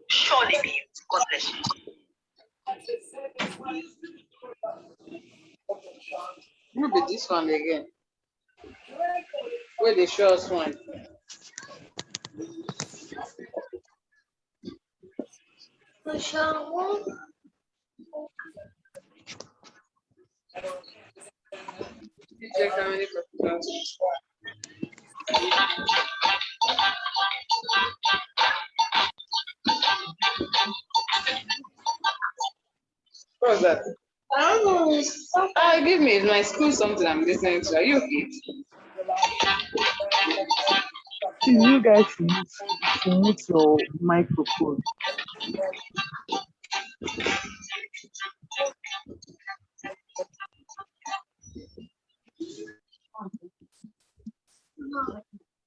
Surely be. God bless you. Maybe this one again. Where the short one. Check how many professors. What's that? I don't know. Give me my school something I'm listening to. Are you okay? You guys should mute your microphone.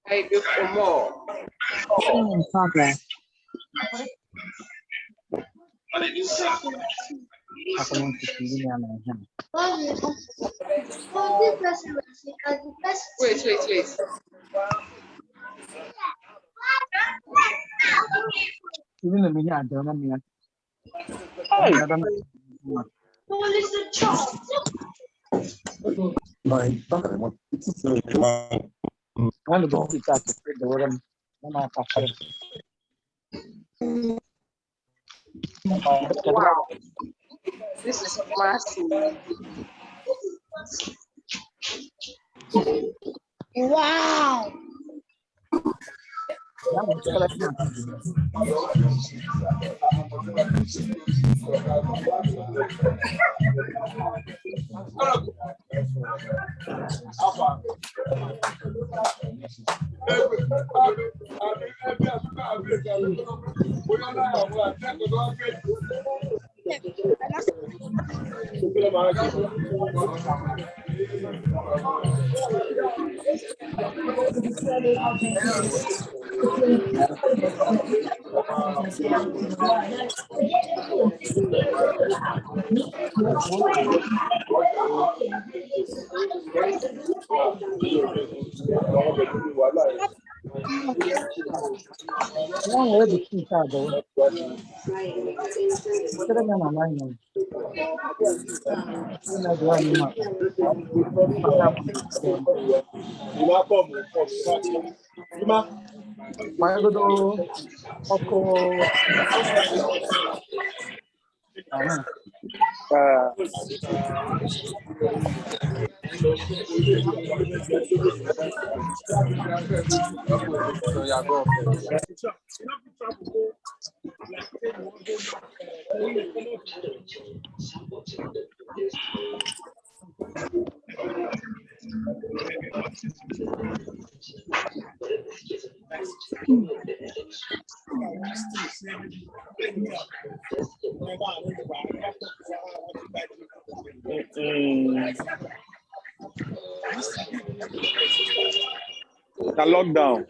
I do for more. In progress. Wait. Even the media, I don't know. One of the people the word Wow. This is massive. Wow. The lockdown.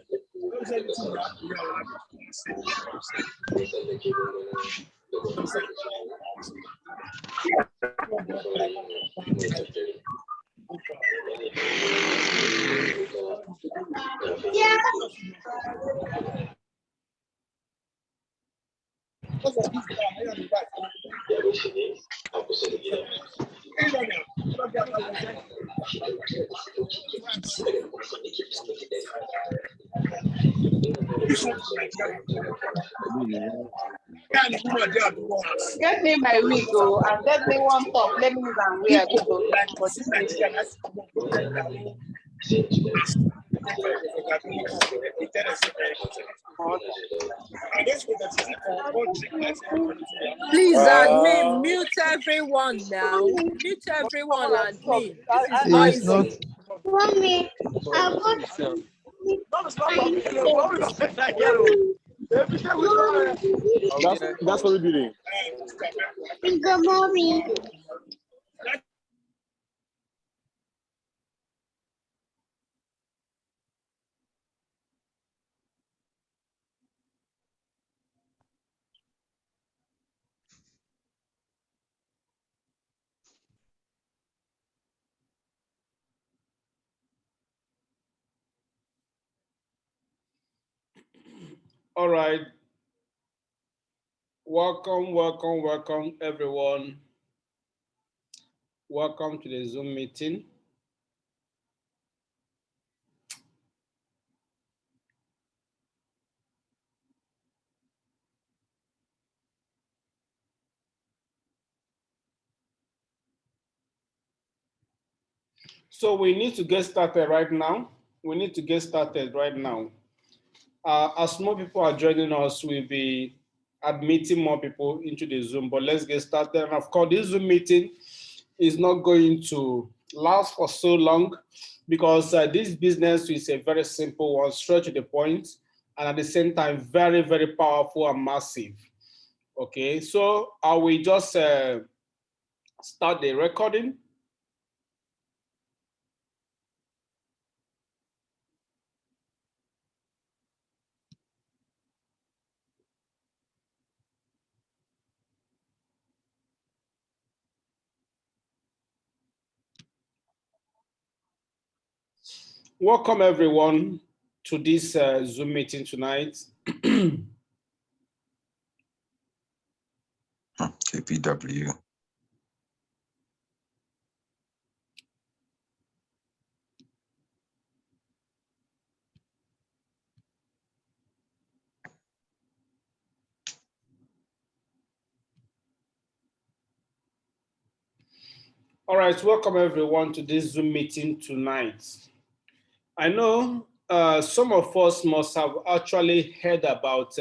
Get me my wig, and get me one top. Let me and wear it. Please, admin, mute everyone now. Mute everyone, admin. This is noisy. Mommy, That's what we're doing. Good mommy. All right. Welcome, everyone. Welcome to the Zoom meeting. So we need to get started right now. As more people are joining us, we'll be admitting more people into the Zoom, but let's get started. And of course, this Zoom meeting is not going to last for so long because this business is a very simple one, straight to the point, and at the same time, very, very powerful and massive. Okay, so I will just start the recording. Welcome everyone to this Zoom meeting tonight. KPW. All right, welcome everyone to this Zoom meeting tonight. I know some of us must have actually heard about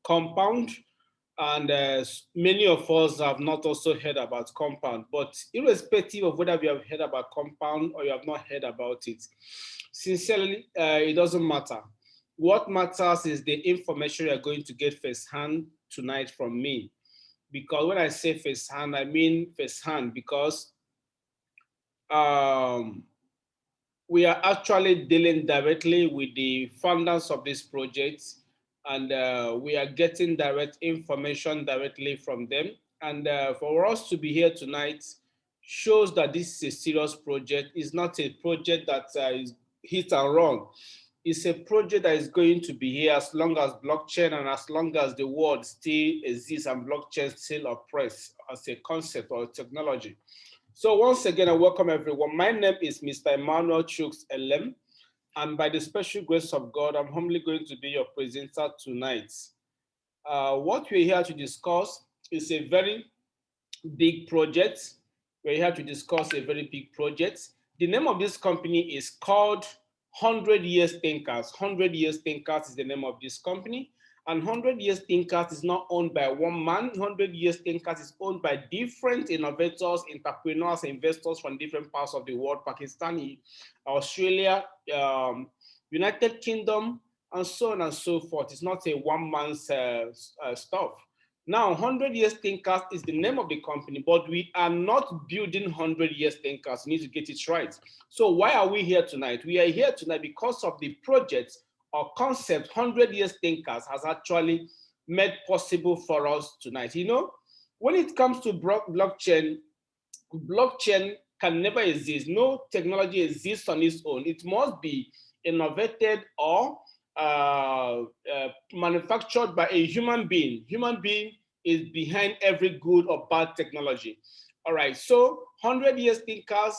Kompwnd, and many of us have not also heard about Kompwnd, but irrespective of whether we have heard about Kompwnd or you have not heard about it, sincerely, it doesn't matter. What matters is the information you're going to get firsthand tonight from me. Because when I say firsthand, I mean firsthand because we are actually dealing directly with the founders of this project, and we are getting direct information directly from them. And for us to be here tonight shows that this is a serious project. It's not a project that is hit and run. It's a project that is going to be here as long as blockchain and as long as the world still exists and blockchain still operates as a concept or a technology. So once again, I welcome everyone. My name is Mr. Emmanuel Chooks LM, and by the special grace of God, I'm humbly going to be your presenter tonight. What we're here to discuss is a very big project. We're here to discuss a very big project. The name of this company is called 100 Years Thinkers. 100 Years Thinkers is the name of this company. And 100 Years Thinkers is not owned by one man. 100 Years Thinkers is owned by different innovators, entrepreneurs, investors from different parts of the world: Pakistan, Australia, United Kingdom, and so on and so forth. It's not a one-man's stuff. Now, 100 Years Thinkers is the name of the company, but we are not building 100 Years Thinkers. We need to get it right. So why are we here tonight? We are here tonight because of the project or concept 100 Years Thinkers has actually made possible for us tonight. You know, when it comes to blockchain can never exist. No technology exists on its own. It must be innovated or manufactured by a human being. Human being is behind every good or bad technology. All right, so 100 Years Thinkers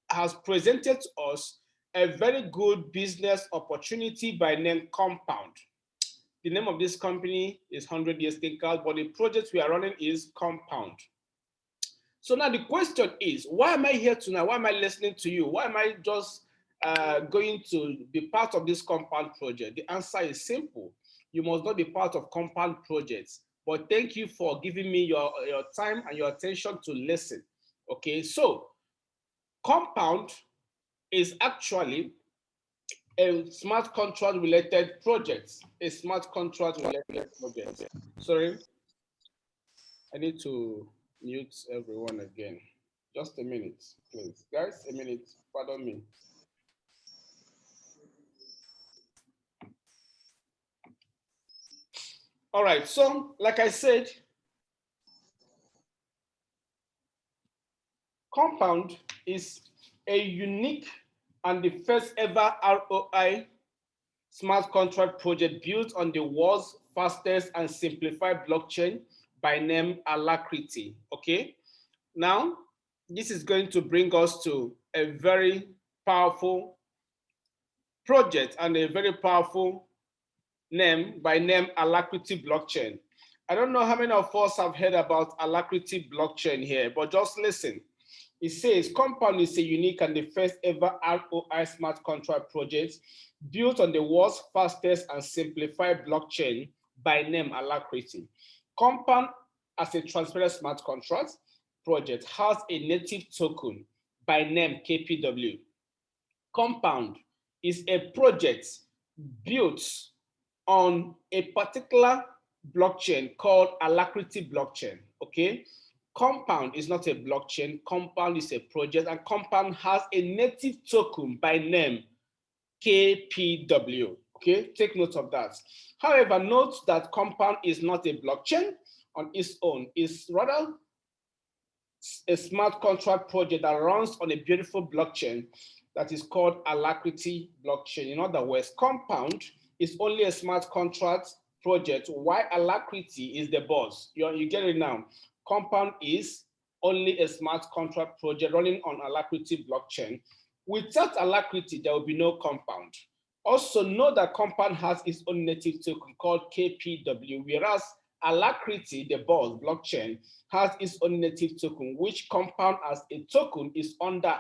has presented to us a very good business opportunity by name Kompwnd. The name of this company is 100 Years Thinkers, but the project we are running is Kompwnd. So now the question is, why am I here tonight? Why am I listening to you? Why am I just going to be part of this Kompwnd project? The answer is simple. You must not be part of Kompwnd projects, but thank you for giving me your time and your attention to listen. Okay, so Kompwnd is actually a smart contract related project. A smart contract related project. Sorry. I need to mute everyone again. Just a minute, please. Guys, a minute. Pardon me. All right. So, like I said, Kompwnd is a unique and the first ever ROI smart contract project built on the world's fastest and simplified blockchain by name Alacrity. Okay. Now, this is going to bring us to a very powerful project and a very powerful name by name Alacrity blockchain. I don't know how many of us have heard about Alacrity blockchain here, but just listen. It says Kompwnd is a unique and the first ever ROI smart contract project built on the world's fastest and simplified blockchain by name Alacrity. Kompwnd, as a transparent smart contract project, has a native token by name KPW. Kompwnd is a project built on a particular blockchain called Alacrity blockchain. Okay, Kompwnd is not a blockchain. Kompwnd is a project, and Kompwnd has a native token by name KPW. Okay, take note of that. However, note that Kompwnd is not a blockchain on its own. It's rather a smart contract project that runs on a beautiful blockchain that is called Alacrity blockchain. In other words, Kompwnd is only a smart contract project, while Alacrity is the boss. You get it now. Kompwnd is only a smart contract project running on Alacrity blockchain. Without Alacrity, there will be no Kompwnd. Also, know that Kompwnd has its own native token called KPW, whereas Alacrity, the boss blockchain, has its own native token, which Kompwnd as a token is under.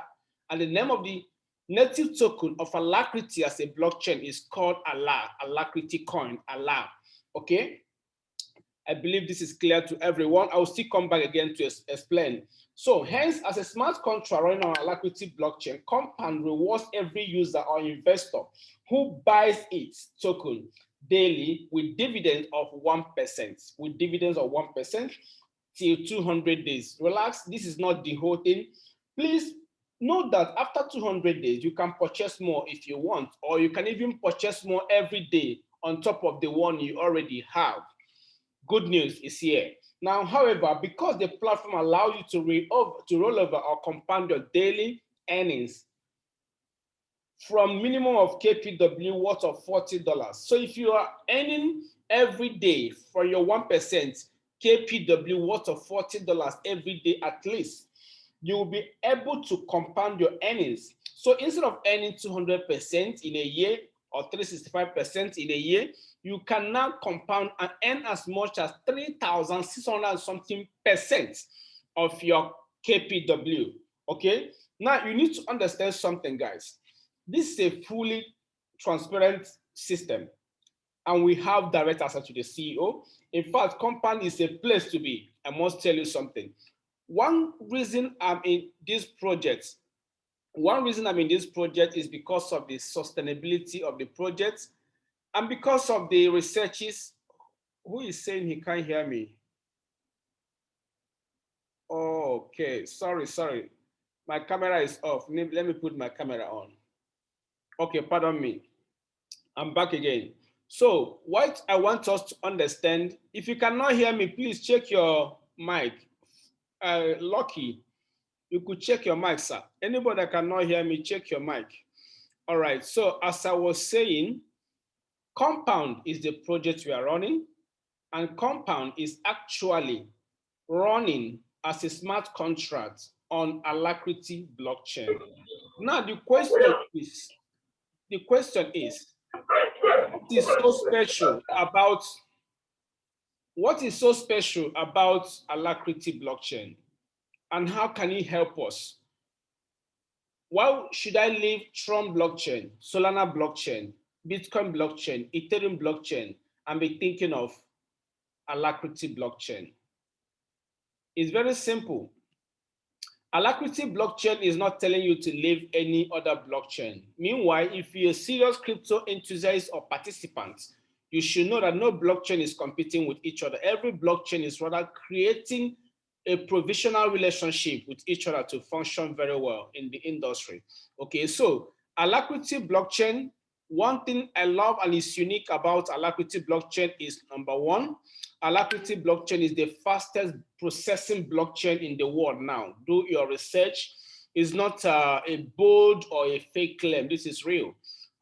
And the name of the native token of Alacrity as a blockchain is called Allah, Alacrity coin, Allah. Okay? I believe this is clear to everyone. I will still come back again to explain. So hence, as a smart contract running on Alacrity blockchain, Kompwnd rewards every user or investor who buys its token daily with dividends of 1%, with dividends of 1% till 200 days. Relax, this is not the whole thing. Please note that after 200 days, you can purchase more if you want, or you can even purchase more every day on top of the one you already have. Good news is here. Now, however, because the platform allows you to roll over or compound your daily earnings from minimum of KPW worth of $40. So if you are earning every day for your 1% KPW worth of $40 every day at least, you will be able to compound your earnings. So instead of earning 200% in a year or 365% in a year, you can now compound and earn as much as 3,600 something percent of your KPW. Okay, now you need to understand something, guys. This is a fully transparent system, and we have direct access to the CEO. In fact, Kompwnd is a place to be. I must tell you something. One reason I'm in this project is because of the sustainability of the project and because of the researches. Who is saying he can't hear me? Okay, sorry. My camera is off. Let me put my camera on. Okay, pardon me. I'm back again. So what I want us to understand, if you cannot hear me, please check your mic. Lucky, you could check your mic, sir. Anybody that cannot hear me, check your mic. All right, so as I was saying, Kompwnd is the project we are running, and Kompwnd is actually running as a smart contract on Alacrity blockchain. Now the question is, what is so special about Alacrity blockchain, and how can it help us? Why should I leave Tron blockchain, Solana blockchain, Bitcoin blockchain, Ethereum blockchain, and be thinking of Alacrity blockchain? It's very simple. Alacrity blockchain is not telling you to leave any other blockchain. Meanwhile, if you're a serious crypto enthusiast or participant, you should know that no blockchain is competing with each other. Every blockchain is rather creating a provisional relationship with each other to function very well in the industry. Okay, so Alacrity blockchain, one thing I love and is unique about Alacrity blockchain is number one, Alacrity blockchain is the fastest processing blockchain in the world now. Do your research. It's not a bold or a fake claim. This is real.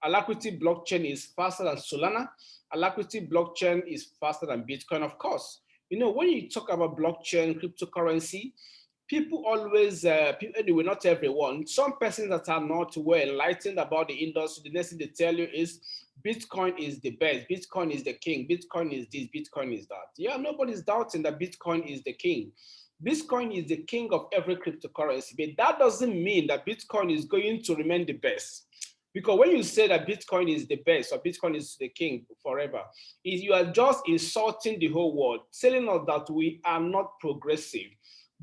Alacrity blockchain is faster than Solana. Alacrity blockchain is faster than Bitcoin, of course. You know, when you talk about blockchain, cryptocurrency, people always, anyway, not everyone, some persons that are not well enlightened about the industry, the next thing they tell you is Bitcoin is the best, Bitcoin is the king, Bitcoin is this, Bitcoin is that. Yeah, nobody's doubting that Bitcoin is the king. Bitcoin is the king of every cryptocurrency, but that doesn't mean that Bitcoin is going to remain the best. Because when you say that Bitcoin is the best or Bitcoin is the king forever, you are just insulting the whole world, telling us that we are not progressive.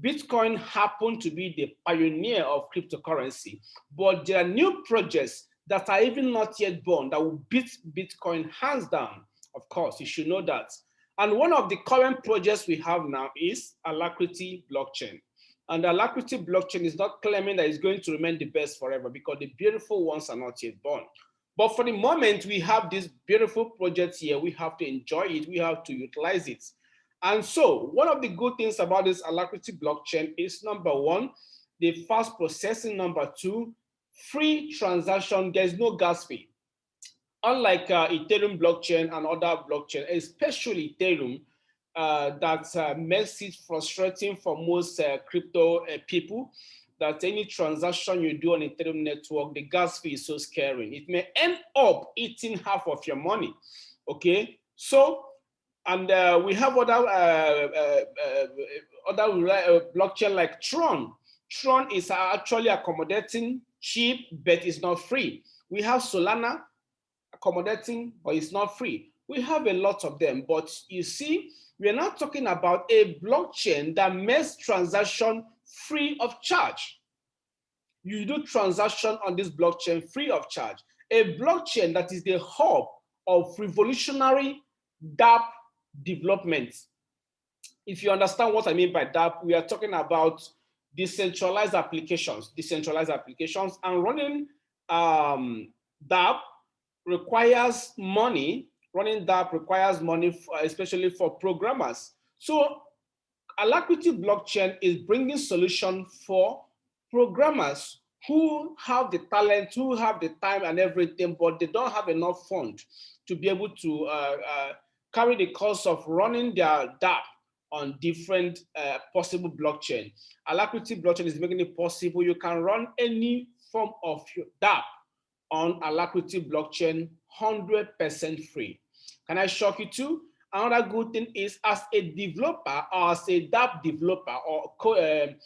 Bitcoin happened to be the pioneer of cryptocurrency, but there are new projects that are even not yet born that will beat Bitcoin hands down. Of course, you should know that. And one of the current projects we have now is Alacrity blockchain. And the Alacrity blockchain is not claiming that it's going to remain the best forever because the beautiful ones are not yet born. But for the moment, we have this beautiful project here. We have to enjoy it. We have to utilize it. And so one of the good things about this Alacrity blockchain is number one, the fast processing. Number two, free transaction. There's no gas fee. Unlike Ethereum blockchain and other blockchain, especially Ethereum, that makes it frustrating for most crypto people, that any transaction you do on Ethereum network, the gas fee is so scary. It may end up eating half of your money, okay? So, and we have other blockchain like Tron. Tron is actually accommodating, cheap, but it's not free. We have Solana, accommodating, but it's not free. We have a lot of them, but you see, we're not talking about a blockchain that makes transaction free of charge. You do transaction on this blockchain free of charge. A blockchain that is the hub of revolutionary dApp development. If you understand what I mean by dApp, we are talking about decentralized applications, and running dApp requires money. Running dApp requires money, especially for programmers. So Alacrity blockchain is bringing solution for programmers who have the talent, who have the time and everything, but they don't have enough fund to be able to carry the cost of running their dApp on different possible blockchain. Alacrity blockchain is making it possible. You can run any form of your dApp on Alacrity blockchain 100% free. Can I shock you too? Another good thing is, as a developer or as a dApp developer or coder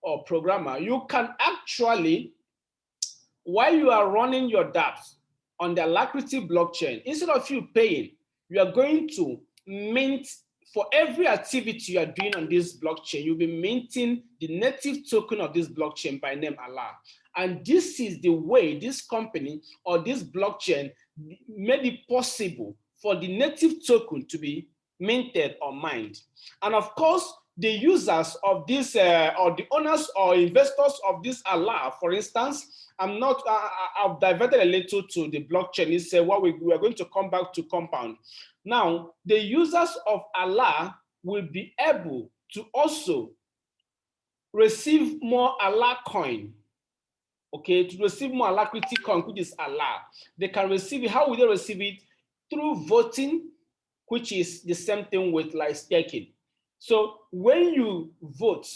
or programmer, you can actually, while you are running your dApps on the Alacrity blockchain, instead of you paying, you are going to mint, for every activity you are doing on this blockchain, you'll be minting the native token of this blockchain by name Allah. And this is the way this company or this blockchain made it possible for the native token to be minted or mined. And of course, the users of this, or the owners or investors of this Allah, for instance, I've diverted a little to the blockchain. It's what we are going to come back to Kompwnd. Now, the users of Allah will be able to also receive more Allah coin. Okay, to receive more Alacrity coin, which is Allah. They can receive it. How will they receive it? Through voting, which is the same thing with like staking. So when you vote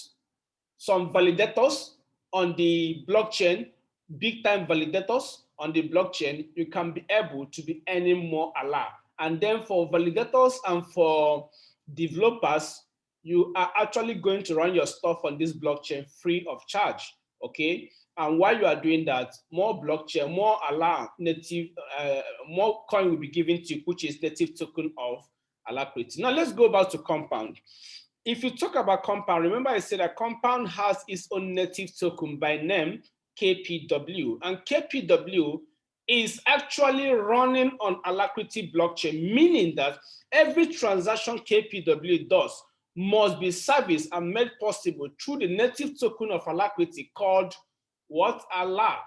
some validators on the blockchain, big time validators on the blockchain, you can be able to be earning more Allah. And then for validators and for developers, you are actually going to run your stuff on this blockchain free of charge, okay? And while you are doing that, more blockchain, more Allah native, more coin will be given to you, which is native token of Alacrity. Now let's go back to Kompwnd. If you talk about Kompwnd, remember I said that Kompwnd has its own native token by name KPW, and KPW is actually running on Alacrity blockchain, meaning that every transaction KPW does must be serviced and made possible through the native token of Alacrity called what? Allah.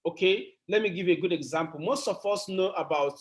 Okay, let me give you a good example. Most of us know about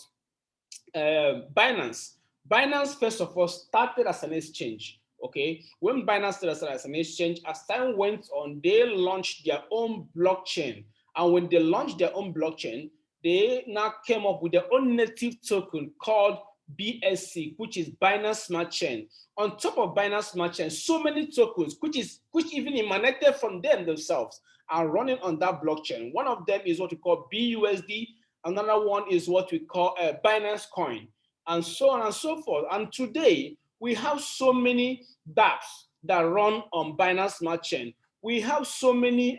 Binance. Binance, first of all, started as an exchange. Okay, when Binance started as an exchange, as time went on, they launched their own blockchain. And when they launched their own blockchain, they now came up with their own native token called BSC, which is Binance Smart Chain. On top of Binance Smart Chain, so many tokens, which even emanated from them themselves, are running on that blockchain. One of them is what we call BUSD. Another one is what we call a Binance Coin, and so on and so forth. And today, we have so many dApps that run on Binance Smart Chain. We have so many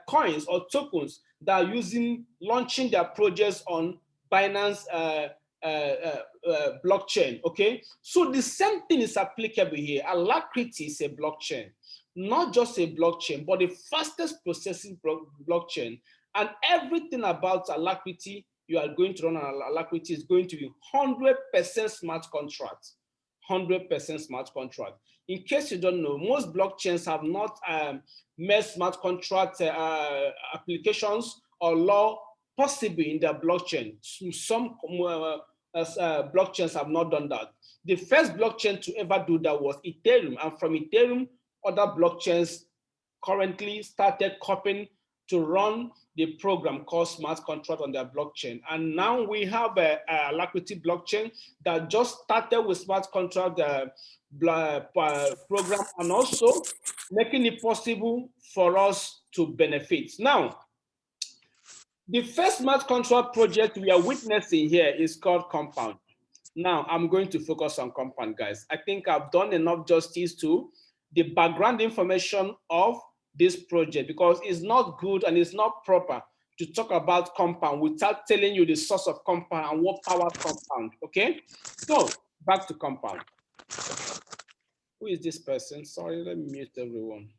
coins or tokens that are launching their projects on Binance blockchain, okay? So the same thing is applicable here. Alacrity is a blockchain, not just a blockchain, but the fastest processing blockchain. And everything about Alacrity you are going to run on Alacrity is going to be 100% smart contract. 100% smart contract. In case you don't know, most blockchains have not made smart contract applications or law possible in their blockchain. Some blockchains have not done that. The first blockchain to ever do that was Ethereum, and from Ethereum, other blockchains currently started copying to run the program called smart contract on their blockchain. And now we have a Alacrity blockchain that just started with smart contract program, and also making it possible for us to benefit. Now, the first smart contract project we are witnessing here is called Kompwnd. Now, I'm going to focus on Kompwnd, guys. I think I've done enough justice to the background information of this project, because it's not good and it's not proper to talk about Kompwnd without telling you the source of Kompwnd and what powers Kompwnd, okay? So, back to Kompwnd. Who is this person? Sorry, let me mute everyone.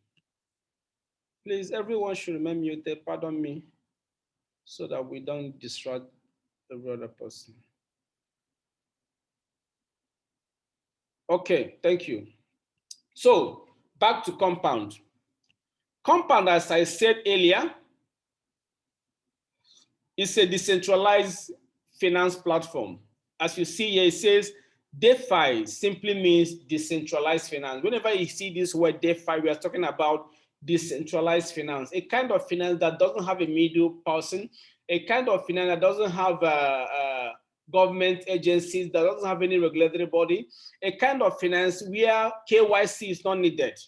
Please, everyone should remain muted, pardon me, so that we don't distract the other person. Okay, thank you. So, back to Kompwnd. Kompwnd, as I said earlier, is a decentralized finance platform. As you see here, it says DeFi simply means decentralized finance. Whenever you see this word DeFi, we are talking about decentralized finance, a kind of finance that doesn't have a middle person, a kind of finance that doesn't have government agencies, that doesn't have any regulatory body, a kind of finance where KYC is not needed,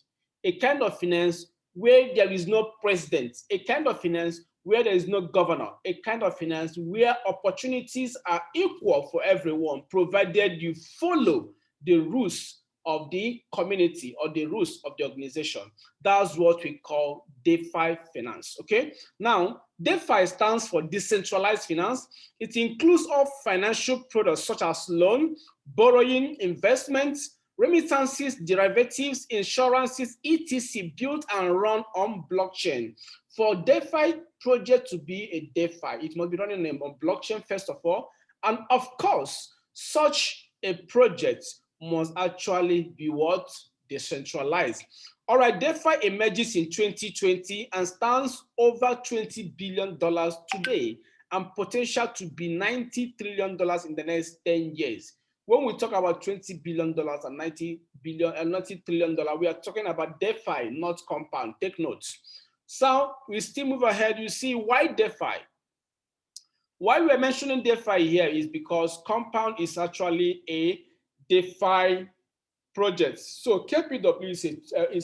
a kind of finance where there is no president, a kind of finance where there is no governor, a kind of finance where opportunities are equal for everyone, provided you follow the rules of the community or the rules of the organization. That's what we call DeFi finance, okay? Now, DeFi stands for decentralized finance. It includes all financial products such as loan, borrowing, investments, remittances, derivatives, insurances, etc., built and run on blockchain. For DeFi project to be a DeFi, it must be running on blockchain first of all. And of course, such a project must actually be what? Decentralized. All right, DeFi emerges in 2020 and stands over $20 billion today and potential to be $90 trillion in the next 10 years. When we talk about $20 billion and $90 trillion, we are talking about DeFi, not Kompwnd. Take notes. So we still move ahead. You see, why DeFi? Why we're mentioning DeFi here is because Kompwnd is actually a DeFi project. So KPW is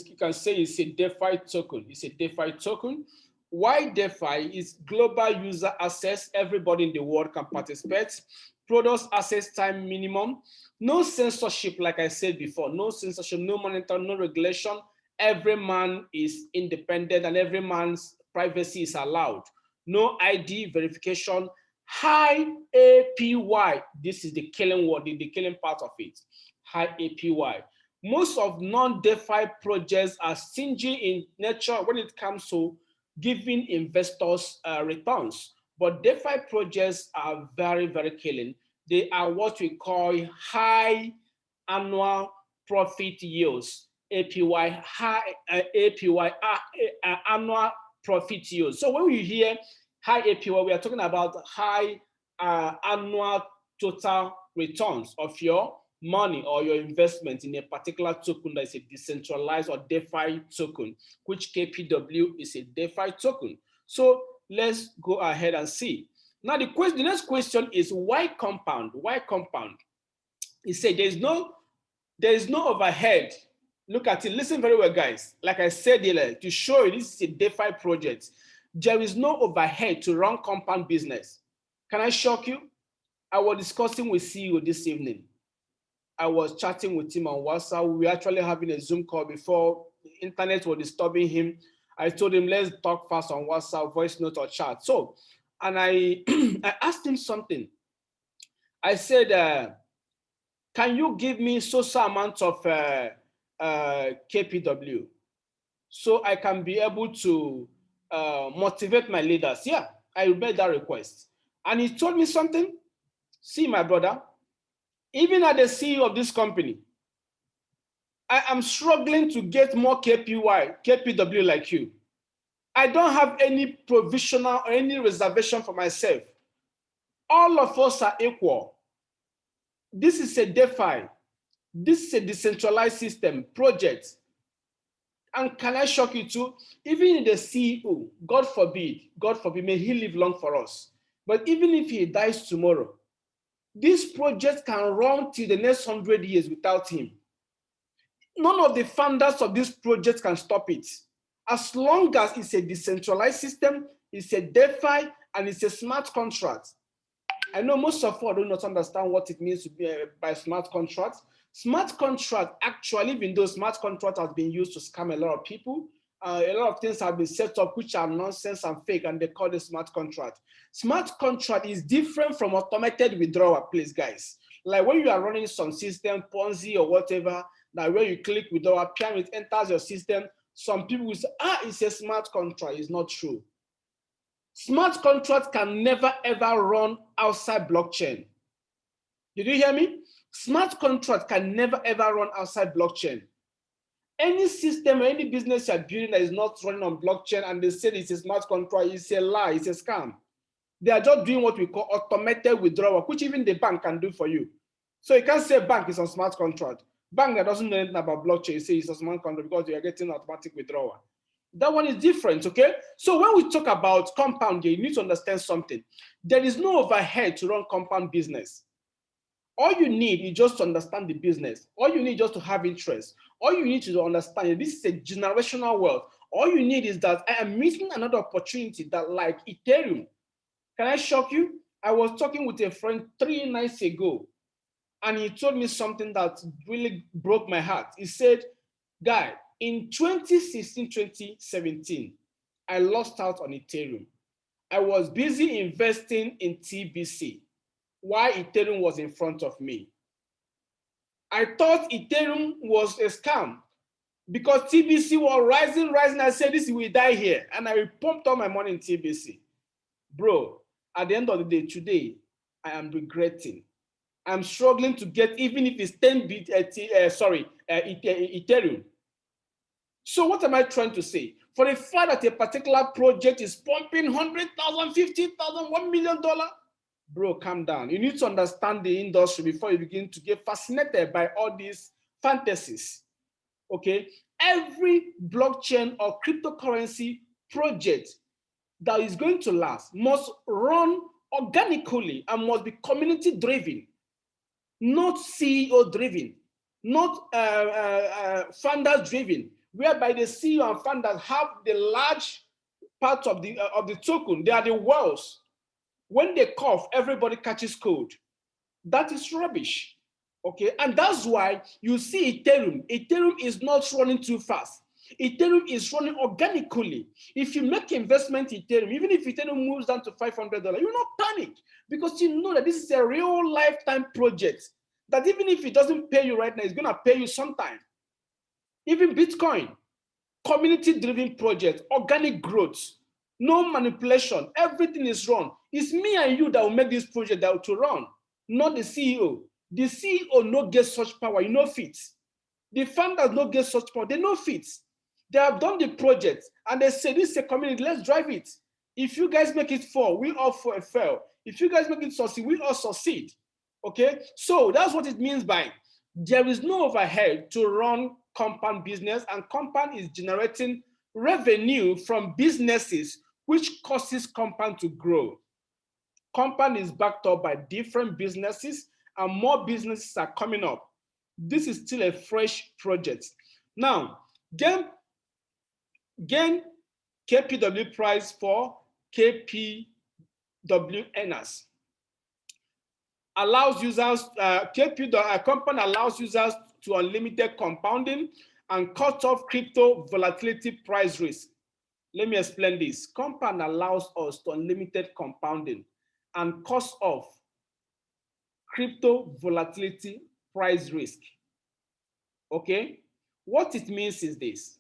you can say it's a DeFi token. It's a DeFi token. Why DeFi is global user access. Everybody in the world can participate. Products access time minimum. No censorship, like I said before. No censorship, no monitoring, no regulation. Every man is independent and every man's privacy is allowed. No ID verification. High APY. This is the killing word, the killing part of it. High APY. Most of non-DeFi projects are stingy in nature when it comes to giving investors returns. But DeFi projects are very, very killing. They are what we call high annual profit yields, APY, high APY, annual profit yield. So when we hear high APY, we are talking about high annual total returns of your money or your investment in a particular token that is a decentralized or DeFi token, which KPW is a DeFi token. So let's go ahead and see. Now the next question is why Kompwnd? Why Kompwnd? He said there is no overhead. Look at it, listen very well, guys. Like I said earlier, to show you this is a DeFi project, there is no overhead to run Kompwnd business. Can I shock you? I was discussing with CEO this evening. I was chatting with him on WhatsApp. We were actually having a Zoom call before the internet was disturbing him. I told him, let's talk fast on WhatsApp, voice note or chat. So, and I, I asked him something. I said, can you give me so amount of KPW so I can be able to motivate my leaders? Yeah, I made that request. And he told me something. See, my brother, even as the CEO of this company, I am struggling to get more KPW like you. I don't have any provisional or any reservation for myself. All of us are equal. This is a DeFi. This is a decentralized system project. And can I shock you too? Even the CEO, God forbid, may he live long for us. But even if he dies tomorrow, this project can run till the next 100 years without him. None of the founders of this project can stop it. As long as it's a decentralized system, it's a DeFi, and it's a smart contract. I know most of us do not understand what it means to be by smart contract. Smart contract, actually, even though smart contract has been used to scam a lot of people, a lot of things have been set up which are nonsense and fake, and they call it smart contract. Smart contract is different from automated withdrawal, please, guys. Like when you are running some system, Ponzi or whatever, that when you click withdrawal, pyramid enters your system, some people will say, it's a smart contract. It's not true. Smart contract can never ever run outside blockchain. Did you hear me? Smart contract can never ever run outside blockchain. Any system or any business you're building that is not running on blockchain and they say it's a smart contract, it's a lie, it's a scam. They are just doing what we call automated withdrawal, which even the bank can do for you. So you can't say bank is on smart contract. Bank that doesn't know anything about blockchain, you say it's a smart contract because you are getting automatic withdrawal. That one is different, okay? So when we talk about Kompwnd, you need to understand something. There is no overhead to run Kompwnd business. All you need is just to understand the business. All you need is just to have interest. All you need to understand this is a generational wealth. All you need is that I am missing another opportunity that like Ethereum. Can I shock you? I was talking with a friend 3 nights ago, and he told me something that really broke my heart. He said, guy, in 2016, 2017, I lost out on Ethereum. I was busy investing in TBC while Ethereum was in front of me. I thought Ethereum was a scam because TBC was rising. I said, this will die here. And I pumped all my money in TBC. Bro, at the end of the day, today, I am regretting. I'm struggling to get, even if it's 10 Ethereum. So what am I trying to say? For the fact that a particular project is pumping 100,000, 50,000, $1 million, bro, calm down. You need to understand the industry before you begin to get fascinated by all these fantasies, okay? Every blockchain or cryptocurrency project that is going to last must run organically and must be community driven, not CEO driven, not founder driven, whereby the CEO and founders have the large part of the token. They are the whales. When they cough, everybody catches cold. That is rubbish, okay? And that's why you see Ethereum. Ethereum is not running too fast. Ethereum is running organically. If you make investment in Ethereum, even if Ethereum moves down to $500, you will not panic because you know that this is a real lifetime project that even if it doesn't pay you right now, it's going to pay you sometime. Even Bitcoin, community-driven project, organic growth. No manipulation. Everything is run. It's me and you that will make this project that to run, not the CEO. The CEO no get such power, you know fit. The founders no get such power, they know fit. They have done the project and they say, this is a community, let's drive it. If you guys make it fall, we all fail. If you guys make it succeed, we all succeed. Okay, so that's what it means by there is no overhead to run Kompwnd business, and Kompwnd is generating revenue from businesses, which causes Kompwnd to grow. Kompwnd is backed up by different businesses, and more businesses are coming up. This is still a fresh project. Now, gain KPW price for KPW earners. Allows users, Kompwnd allows users to unlimited compounding and cut off crypto volatility price risk. Let me explain this. Kompwnd allows us to unlimited compounding and cut off crypto volatility price risk. Okay, what it means is this.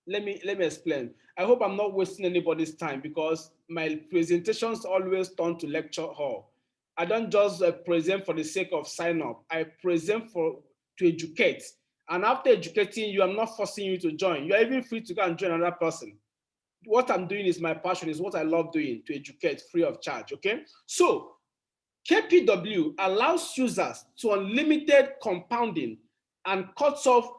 Let me explain. I hope I'm not wasting anybody's time because my presentations always turn to lecture hall. I don't just present for the sake of sign up. I present to educate. And after educating you, I'm not forcing you to join. You're even free to go and join another person. What I'm doing is my passion, is what I love doing, to educate free of charge, okay? So KPW allows users to unlimited compounding and cuts off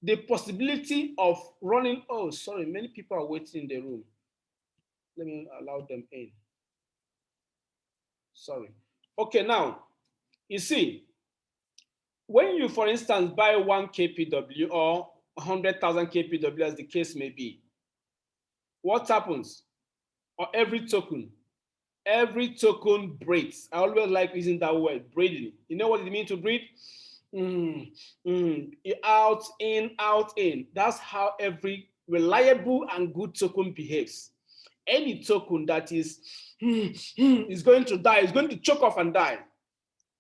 the possibility of running. Oh, sorry, many people are waiting in the room. Let me allow them in. Sorry. Okay, now, you see, when you, for instance, buy 1 KPW or 100,000 KPW, as the case may be, what happens? Or every token breathes. I always like using that word, breathing. You know what it means to breathe? Out, in, out, in. That's how every reliable and good token behaves. Any token that is going to die, is going to choke off and die.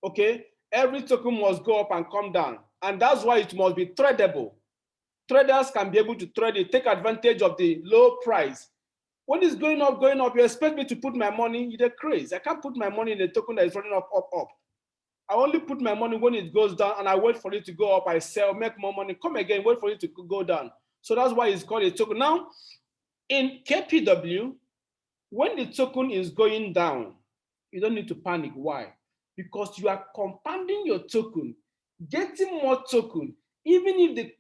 Okay, every token must go up and come down, and that's why it must be tradable. Traders can be able to trade it, take advantage of the low price. When it's going up, you expect me to put my money? You're crazy. I can't put my money in a token that is running up. I only put my money when it goes down, and I wait for it to go up. I sell, make more money, come again, wait for it to go down. So that's why it's called a token. Now, in KPW, when the token is going down, you don't need to panic. Why? Because you are compounding your token, getting more token. Even if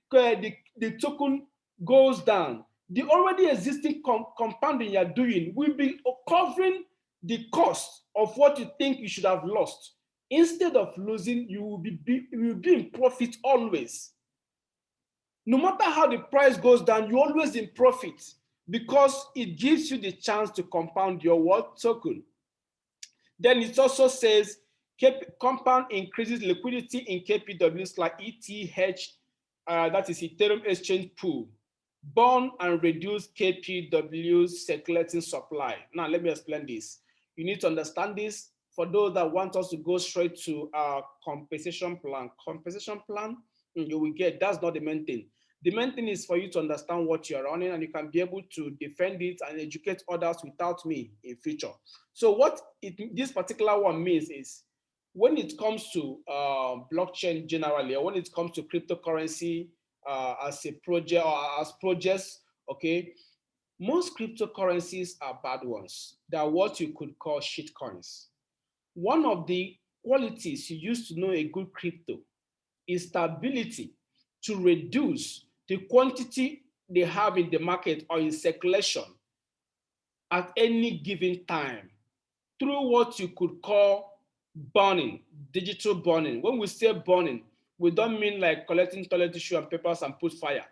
the token goes down, the already existing compounding you're doing will be covering the cost of what you think you should have lost. Instead of losing, you will be in profit always. No matter how the price goes down, you're always in profit because it gives you the chance to compound your what token. Then it also says Kompwnd increases liquidity in KPWs like ETH, that is Ethereum Exchange Pool, burn and reduce KPW's circulating supply. Now, let me explain this. You need to understand this. For those that want us to go straight to our compensation plan, you will get, that's not the main thing. The main thing is for you to understand what you're running, and you can be able to defend it and educate others without me in future. So what this particular one means is, when it comes to blockchain generally, or when it comes to cryptocurrency as a project or as projects, okay, most cryptocurrencies are bad ones. They are what you could call shit coins. One of the qualities you use to know a good crypto is the ability to reduce the quantity they have in the market or in circulation at any given time through what you could call burning, digital burning. When we say burning, we don't mean like collecting toilet tissue and papers and put fire.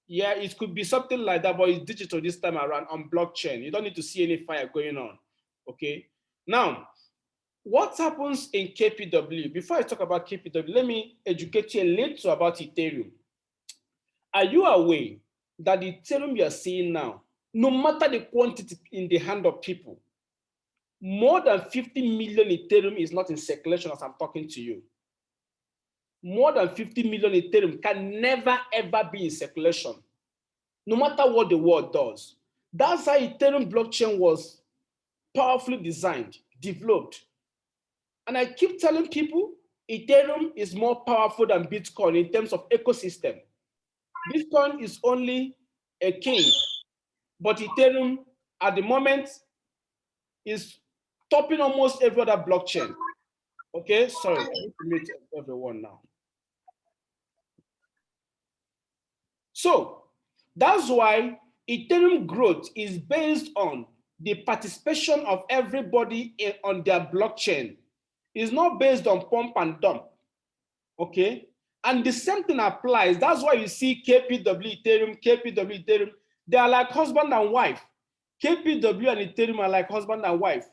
Yeah, it could be something like that, but it's digital this time around on blockchain. You don't need to see any fire going on, okay? Now, what happens in KPW? Before I talk about KPW, let me educate you a little about Ethereum. Are you aware that the Ethereum you're seeing now, no matter the quantity in the hand of people, more than 50 million Ethereum is not in circulation as I'm talking to you. More than 50 million Ethereum can never ever be in circulation, no matter what the world does. That's how Ethereum blockchain was powerfully designed, developed. And I keep telling people, Ethereum is more powerful than Bitcoin in terms of ecosystem. Bitcoin is only a king, but Ethereum at the moment is topping almost every other blockchain. Okay, sorry, I need to mute everyone now. So that's why Ethereum growth is based on the participation of everybody on their blockchain. It's not based on pump and dump. Okay, and the same thing applies. That's why you see KPW Ethereum, KPW Ethereum. They are like husband and wife. KPW and Ethereum are like husband and wife.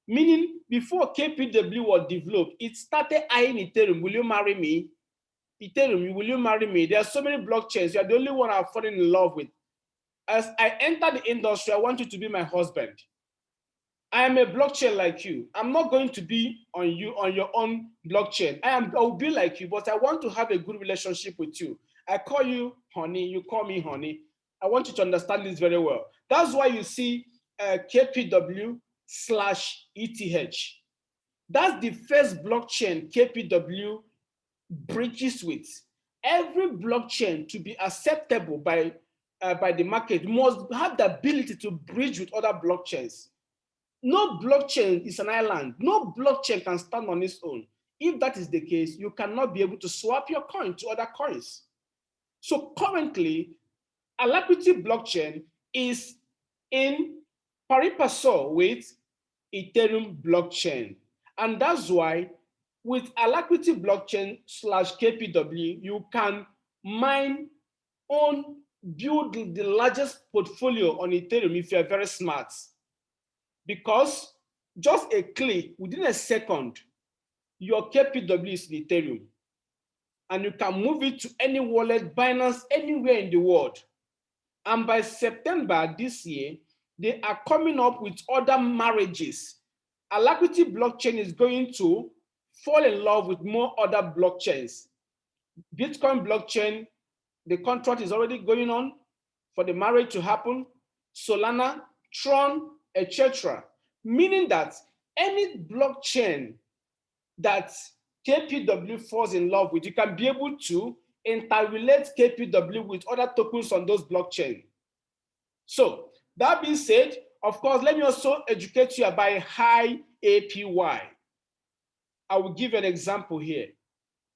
Meaning, before KPW was developed, it started eyeing Ethereum. Will you marry me? Ethereum, will you marry me? There are so many blockchains. You are the only one I've fallen in love with. As I enter the industry, I want you to be my husband. I am a blockchain like you. I'm not going to be on your own blockchain. I will be like you, but I want to have a good relationship with you. I call you honey, you call me honey. I want you to understand this very well. That's why you see KPW/ETH. That's the first blockchain KPW bridges with. Every blockchain to be acceptable by the market must have the ability to bridge with other blockchains. No blockchain is an island. No blockchain can stand on its own. If that is the case, you cannot be able to swap your coin to other coins. So currently, Alacrity blockchain is in pari passu with Ethereum blockchain. And that's why with Alacrity blockchain /KPW, you can mine, own, build the largest portfolio on Ethereum if you're very smart. Because just a click, within a second, your KPW is in Ethereum. And you can move it to any wallet, Binance, anywhere in the world. And by September this year, they are coming up with other marriages. Alacrity blockchain is going to fall in love with more other blockchains. Bitcoin blockchain, the contract is already going on for the marriage to happen. Solana, Tron, etc. Meaning that any blockchain that KPW falls in love with, you can be able to interrelate KPW with other tokens on those blockchains. So that being said, of course, let me also educate you about high APY. I will give an example here.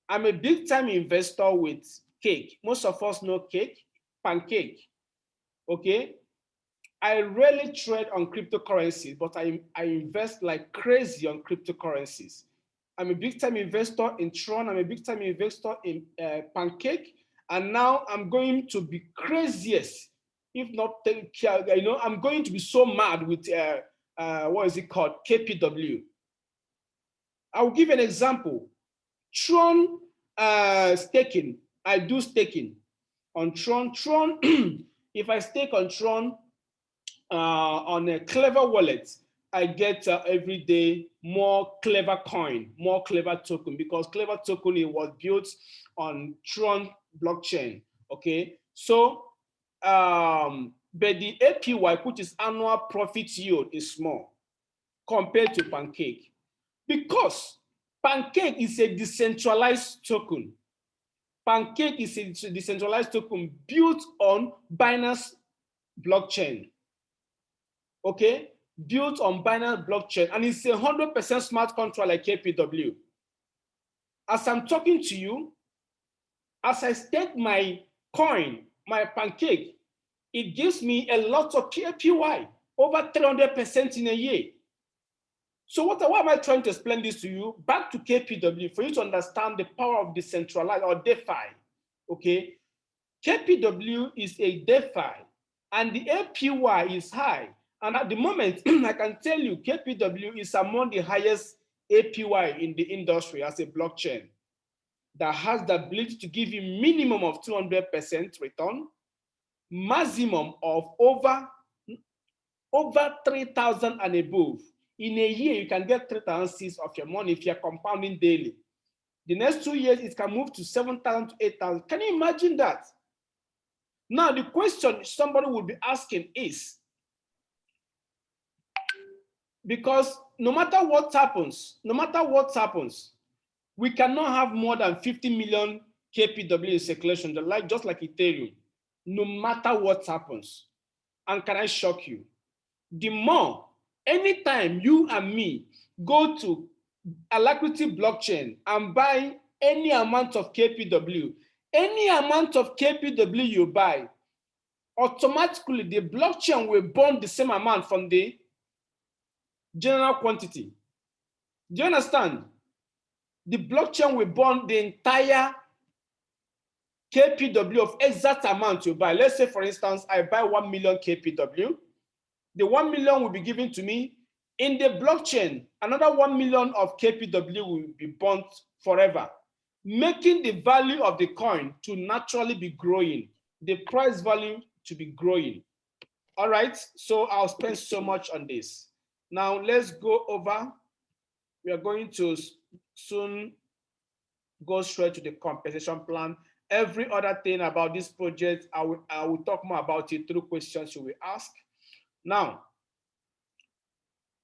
I'm a big time investor with Cake. Most of us know Cake, Pancake. Okay. I rarely trade on cryptocurrencies, but I invest like crazy on cryptocurrencies. I'm a big time investor in Tron. I'm a big time investor in Pancake. And now I'm going to be craziest, if not take care, I'm going to be so mad with, what is it called? KPW. I'll give an example. Tron staking, I do staking on Tron. Tron, if I stake on Tron on a Clever wallet, I get every day more Clever coin, more Clever token, because Clever token, it was built on Tron blockchain. Okay, so but the APY, which is annual profit yield, is small compared to Pancake, because Pancake is a decentralized token. Pancake is a decentralized token built on Binance blockchain. Okay, built on Binance blockchain, and it's 100% smart contract like KPW. As I'm talking to you, as I stake my coin, my Pancake, it gives me a lot of APY, over 300% in a year. So why am I trying to explain this to you? Back to KPW, for you to understand the power of decentralized or DeFi. Okay, KPW is a DeFi, and the APY is high. And at the moment, I can tell you, KPW is among the highest APY in the industry as a blockchain that has the ability to give you minimum of 200% return, maximum of over 3,000 and above. In a year, you can get 3,006 of your money if you're compounding daily. The next 2 years, it can move to 7,000 to 8,000. Can you imagine that? Now, the question somebody will be asking is, Because no matter what happens, we cannot have more than 50 million KPW in circulation, just like Ethereum, no matter what happens. And can I shock you? The more, anytime you and me go to Alacrity blockchain and buy any amount of KPW, you buy, automatically the blockchain will burn the same amount from the general quantity. Do you understand? The blockchain will burn the entire KPW of exact amount you buy. Let's say, for instance, I buy 1 million KPW. The 1 million will be given to me. In the blockchain, another 1 million of KPW will be burnt forever, making the value of the coin to naturally be growing, the price value to be growing. All right, so I'll spend so much on this. Now let's go over. We are going to soon go straight to the compensation plan. Every other thing about this project, I will talk more about it through questions you will ask. Now,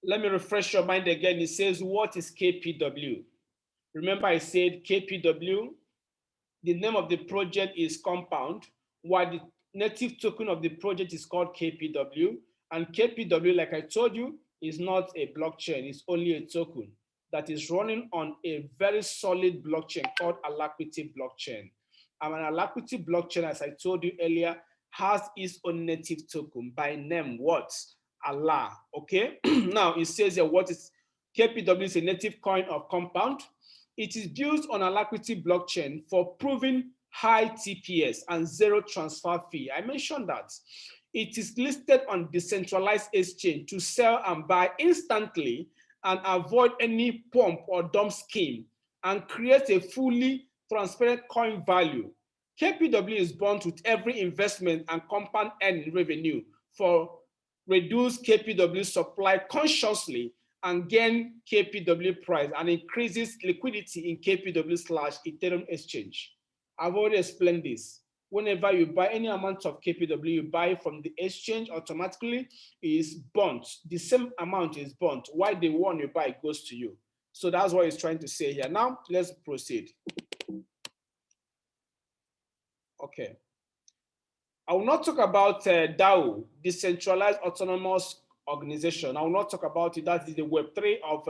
let me refresh your mind again. It says, what is KPW? Remember I said KPW, the name of the project is Kompwnd, while the native token of the project is called KPW. And KPW, like I told you, is not a blockchain, it's only a token that is running on a very solid blockchain called Alacrity blockchain. And an Alacrity blockchain, as I told you earlier, has its own native token by name, what? Allah, okay? Now it says here, what is KPW? Is a native coin of Kompwnd. It is built on Alacrity blockchain for proving high TPS and zero transfer fee. I mentioned that. It is listed on decentralized exchange to sell and buy instantly and avoid any pump or dump scheme, and create a fully transparent coin value. KPW is bought with every investment and compound earning revenue for reduce KPW supply consciously and gain KPW price, and increases liquidity in KPW/Ethereum exchange. I've already explained this. Whenever you buy any amount of KPW, you buy from the exchange, automatically is burnt. The same amount is burnt. Why the one you buy goes to you. So that's what it's trying to say here. Now, let's proceed. Okay. I will not talk about DAO, Decentralized Autonomous Organization. I will not talk about it. That is the Web3 of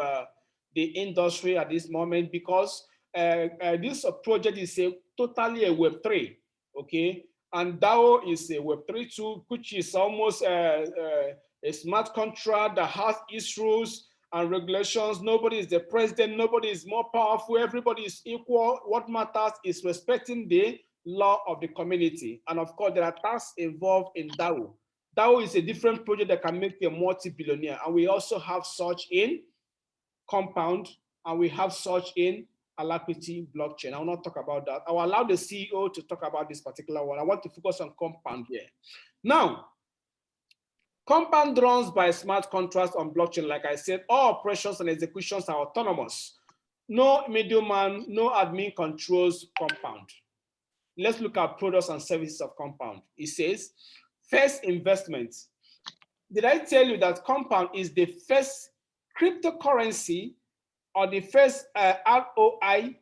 the industry at this moment, because this project is totally a Web3, okay? And DAO is a Web3 tool, which is almost a smart contract that has its rules and regulations. Nobody is the president, nobody is more powerful, everybody is equal. What matters is respecting the law of the community. And of course, there are tasks involved in DAO. DAO is a different project that can make you a multi-billionaire. And we also have such in Kompwnd, and we have such in Alacrity blockchain. I will not talk about that. I will allow the CEO to talk about this particular one. I want to focus on Kompwnd here. Now, Kompwnd runs by smart contracts on blockchain. Like I said, all operations and executions are autonomous. No middleman, no admin controls Kompwnd. Let's look at products and services of Kompwnd. It says, first, investment. Did I tell you that Kompwnd is the first cryptocurrency or the first ROI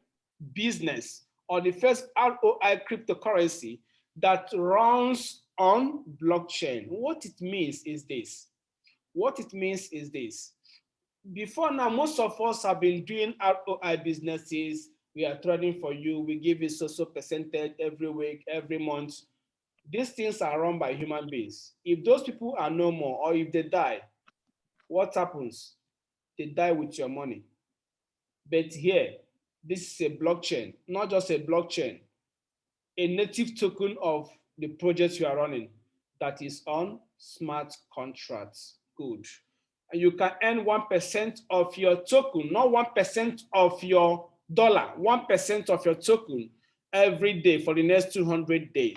business or the first ROI cryptocurrency that runs on blockchain? What it means is this. Before now, most of us have been doing ROI businesses. We are trading for you. We give you so percentage every week, every month. These things are run by human beings. If those people are no more, or if they die, what happens? They die with your money. But here, this is a blockchain, not just a blockchain, a native token of the project you are running that is on smart contracts. Good. And you can earn 1% of your token, not 1% of your dollar, 1% of your token every day for the next 200 days.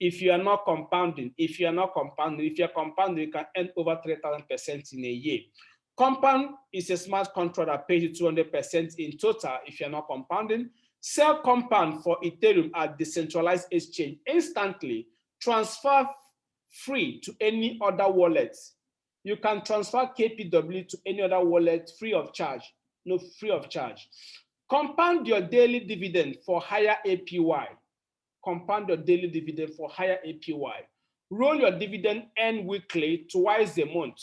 If you are not compounding, if you are compounding, you can earn over 3,000% in a year. Kompwnd is a smart contract that pays you 200% in total if you're not compounding. Sell Kompwnd for Ethereum at decentralized exchange instantly, transfer free to any other wallet. You can transfer KPW to any other wallet free of charge. No, free of charge. Compound your daily dividend for higher APY. Compound your daily dividend for higher APY. Roll your dividend earn weekly twice a month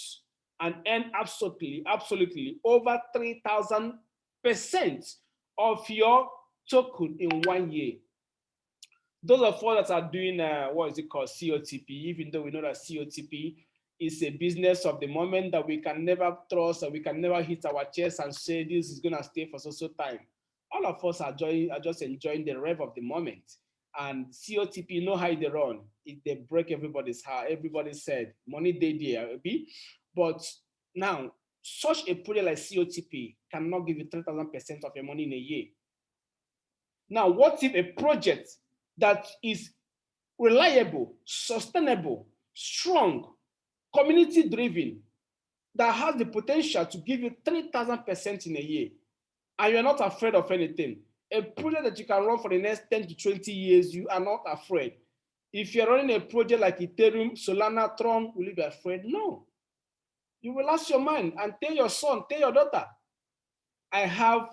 and earn absolutely over 3,000% of your token in 1 year. Those of us that are doing what is it called, COTP, even though we know that COTP is a business of the moment that we can never trust, and we can never hit our chest and say this is gonna stay for so time. All of us are just enjoying the rev of the moment. And COTP, know how they run. They break everybody's heart. Everybody said money day there, but now such a project like COTP cannot give you 3,000% of your money in a year. Now, what if a project that is reliable, sustainable, strong, community driven, that has the potential to give you 3,000% in a year, and you're not afraid of anything? A project that you can run for the next 10 to 20 years, you are not afraid. If you're running a project like Ethereum, Solana, Tron, will you be afraid? No. You will ask your mind and tell your son, tell your daughter, I have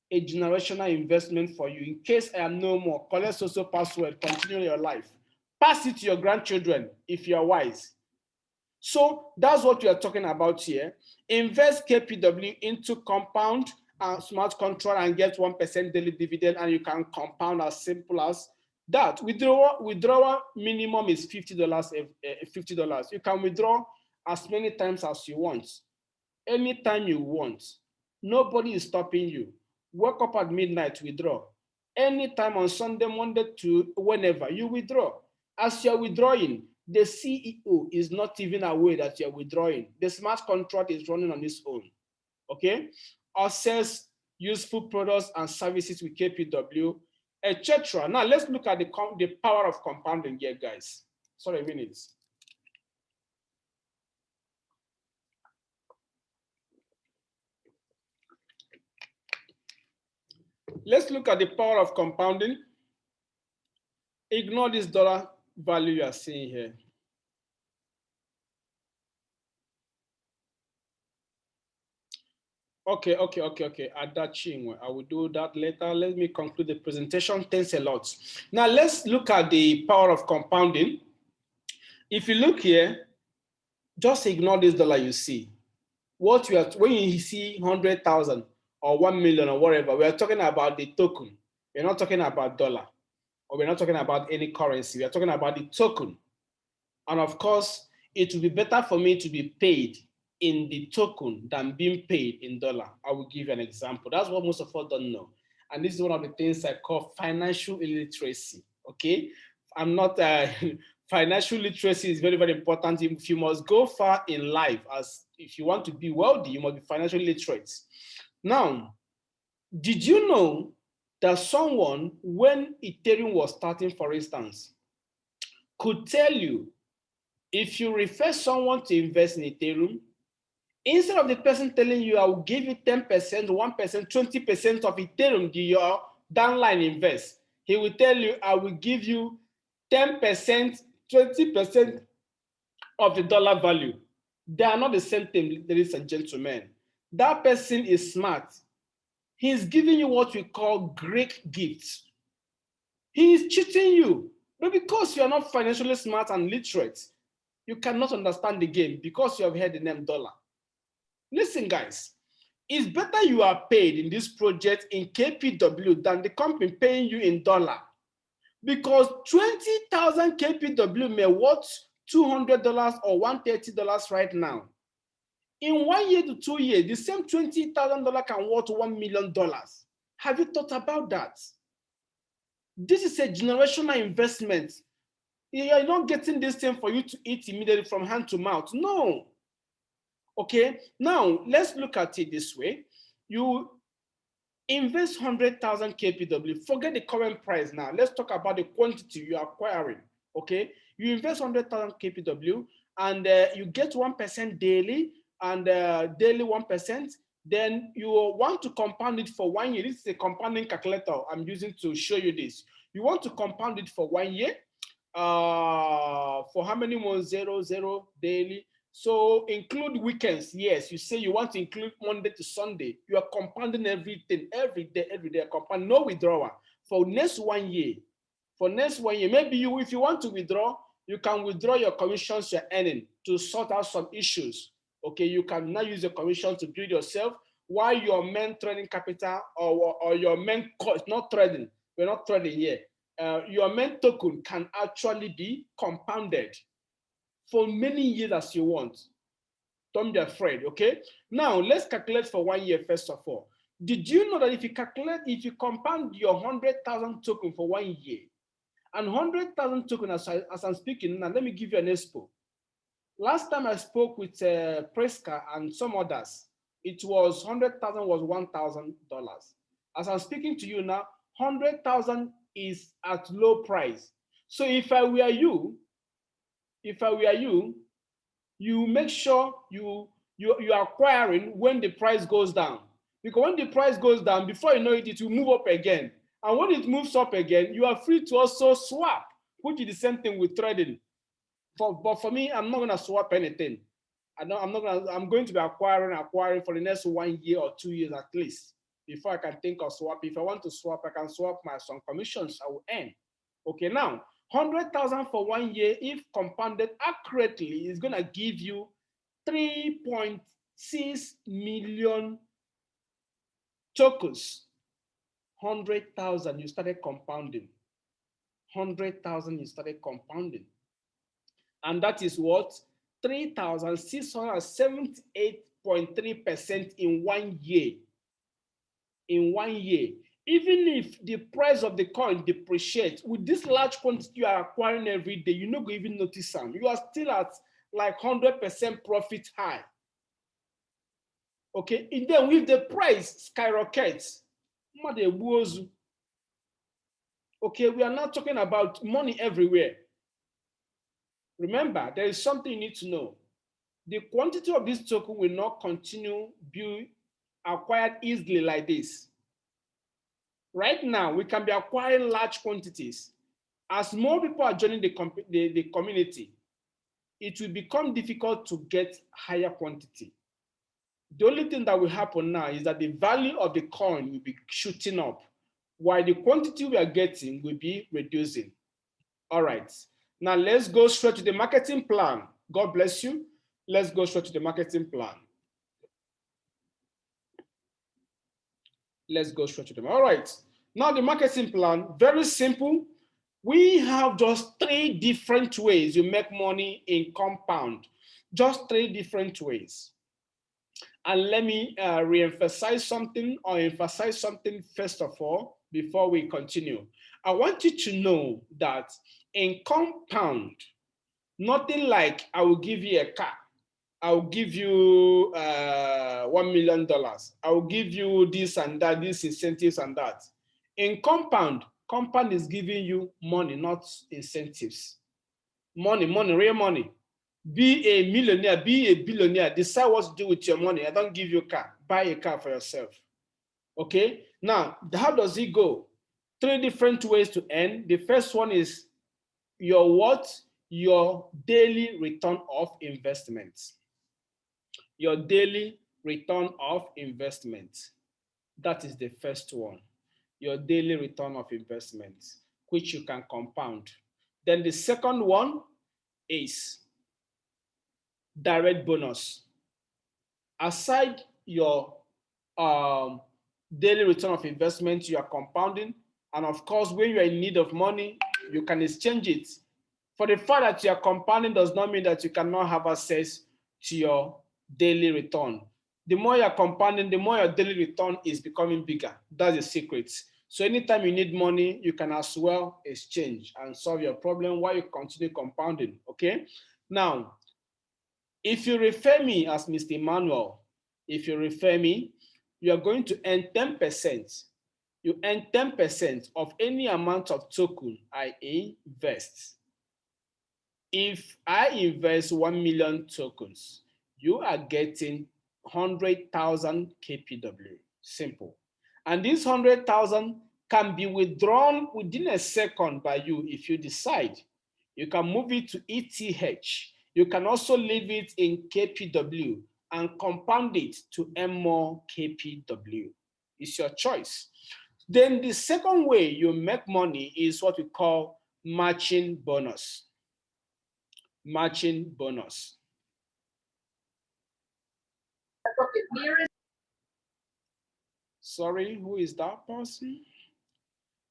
a generational investment for you. In case I am no more, collect social password, continue your life. Pass it to your grandchildren if you are wise. So that's what we are talking about here. Invest KPW into Kompwnd and smart contract and get 1% daily dividend, and you can compound as simple as that. Withdrawal minimum is $50. $50. You can withdraw as many times as you want, anytime you want. Nobody is stopping you. Wake up at midnight, withdraw. Anytime on Sunday, Monday to whenever, you withdraw. As you're withdrawing, the CEO is not even aware that you're withdrawing. The smart contract is running on its own, okay? Access useful products and services with KPW, etc. Now let's look at the power of compounding here, guys. Sorry, a minute. Let's look at the power of compounding. Ignore this dollar value you are seeing here. Okay. Adachi, I will do that later. Let me conclude the presentation. Thanks a lot. Now let's look at the power of compounding. If you look here, just ignore this dollar you see. When you see 100,000 or 1 million or whatever, we are talking about the token. We're not talking about dollar, or we're not talking about any currency. We are talking about the token. And of course, it will be better for me to be paid in the token than being paid in dollar. I will give you an example. That's what most of us don't know. And this is one of the things I call financial illiteracy, okay? I'm not, financial literacy is very, very important. If you must go far in life, as if you want to be wealthy, you must be financially literate. Now, did you know that someone, when Ethereum was starting, for instance, could tell you, if you refer someone to invest in Ethereum, instead of the person telling you, I will give you 10%, 1%, 20% of Ethereum to your downline invest, he will tell you, I will give you 10%, 20% of the dollar value. They are not the same thing, ladies and gentlemen. That person is smart. He is giving you what we call Greek gifts. He is cheating you. But because you are not financially smart and literate, you cannot understand the game because you have heard the name dollar. Listen, guys, it's better you are paid in this project in KPW than the company paying you in dollar. Because 20,000 KPW may worth $200 or $130 right now. In 1 year to 2 years, the same $20,000 can worth $1 million. Have you thought about that? This is a generational investment. You're not getting this thing for you to eat immediately from hand to mouth. No. Okay, now let's look at it this way. You invest 100,000 KPW, forget the current price now. Let's talk about the quantity you are acquiring, okay? You invest 100,000 KPW and you get 1% daily and daily 1%. Then you want to compound it for 1 year. This is a compounding calculator I'm using to show you this. You want to compound it for 1 year. For how many months? 0, 0 daily. So include weekends. Yes, you say you want to include Monday to Sunday. You are compounding everything every day. Compound, no withdrawal for next 1 year. For next 1 year, maybe you, if you want to withdraw, you can withdraw your commissions you're earning to sort out some issues. Okay, you can now use the commission to build yourself while your main trading capital or your main cost, not trading, we're not trading here. Your main token can actually be compounded for many years as you want. Don't be afraid, okay? Now, let's calculate for 1 year first of all. Did you know that if you compound your 100,000 token for 1 year, and 100,000 token as I'm speaking, now let me give you an expo. Last time I spoke with Preska and some others, it was 100,000 was $1,000. As I'm speaking to you now, 100,000 is at low price. So if I were you, you make sure you are acquiring when the price goes down. Because when the price goes down, before you know it, it will move up again. And when it moves up again, you are free to also swap, which is the same thing with trading. But for me, I'm not going to swap anything. I'm going to be acquiring for the next 1 year or 2 years at least before I can think of swap. If I want to swap, I can swap some commissions I will earn. Okay, now 100,000 for 1 year, if compounded accurately, is going to give you 3.6 million tokens. 100,000, you started compounding. 100,000, you started compounding. And that is what? 3,678.3% in 1 year. In 1 year. Even if the price of the coin depreciates, with this large quantity you are acquiring every day, you're not going to even notice some. You are still at like 100% profit high. Okay, and then with the price skyrockets, okay, we are not talking about money everywhere. Remember, there is something you need to know. The quantity of this token will not continue being acquired easily like this. Right now, we can be acquiring large quantities. As more people are joining the community, it will become difficult to get higher quantity. The only thing that will happen now is that the value of the coin will be shooting up, while the quantity we are getting will be reducing. All right. Now let's go straight to the marketing plan. God bless you. Let's go straight to the marketing plan. Let's go straight to them. All right. Now the marketing plan, very simple. We have just 3 different ways you make money in Kompwnd. Just 3 different ways. And let me re-emphasize something or emphasize something first of all before we continue. I want you to know that in Kompwnd, nothing like I will give you a car. I will give you $1 million. I will give you this and that, these incentives and that. In Kompwnd, Kompwnd is giving you money, not incentives. Money, real money. Be a millionaire, be a billionaire. Decide what to do with your money. I don't give you a car. Buy a car for yourself. Okay? Now, how does it go? 3 different ways to earn. The first one is your what? Your daily return of investments. Your daily return of investment. That is the first one. Your daily return of investment, which you can compound. Then the second one is direct bonus. Aside your daily return of investment, you are compounding. And of course, when you are in need of money, you can exchange it. For the fact that you are compounding does not mean that you cannot have access to your daily return. The more you're compounding, the more your daily return is becoming bigger. That's the secret. So anytime you need money, you can as well exchange and solve your problem while you continue compounding, okay? Now, if you refer me as Mr. Emmanuel, if you refer me, you are going to earn 10%. You earn 10% of any amount of token I invest. If I invest 1 million tokens, you are getting 100,000 KPW. Simple. And this 100,000 can be withdrawn within a second by you if you decide. You can move it to ETH. You can also leave it in KPW and compound it to earn more KPW. It's your choice. Then the second way you make money is what we call matching bonus. Matching bonus. Sorry, who is that person?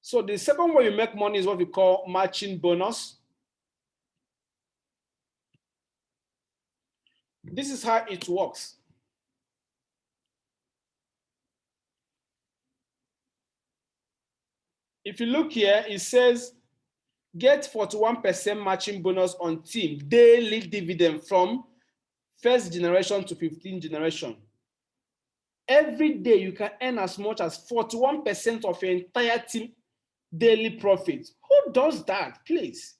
So the second way you make money is what we call matching bonus. This is how it works. If you look here, it says get 41% matching bonus on team daily dividend from first generation to 15th generation. Every day you can earn as much as 41% of your entire team daily profit. Who does that, please?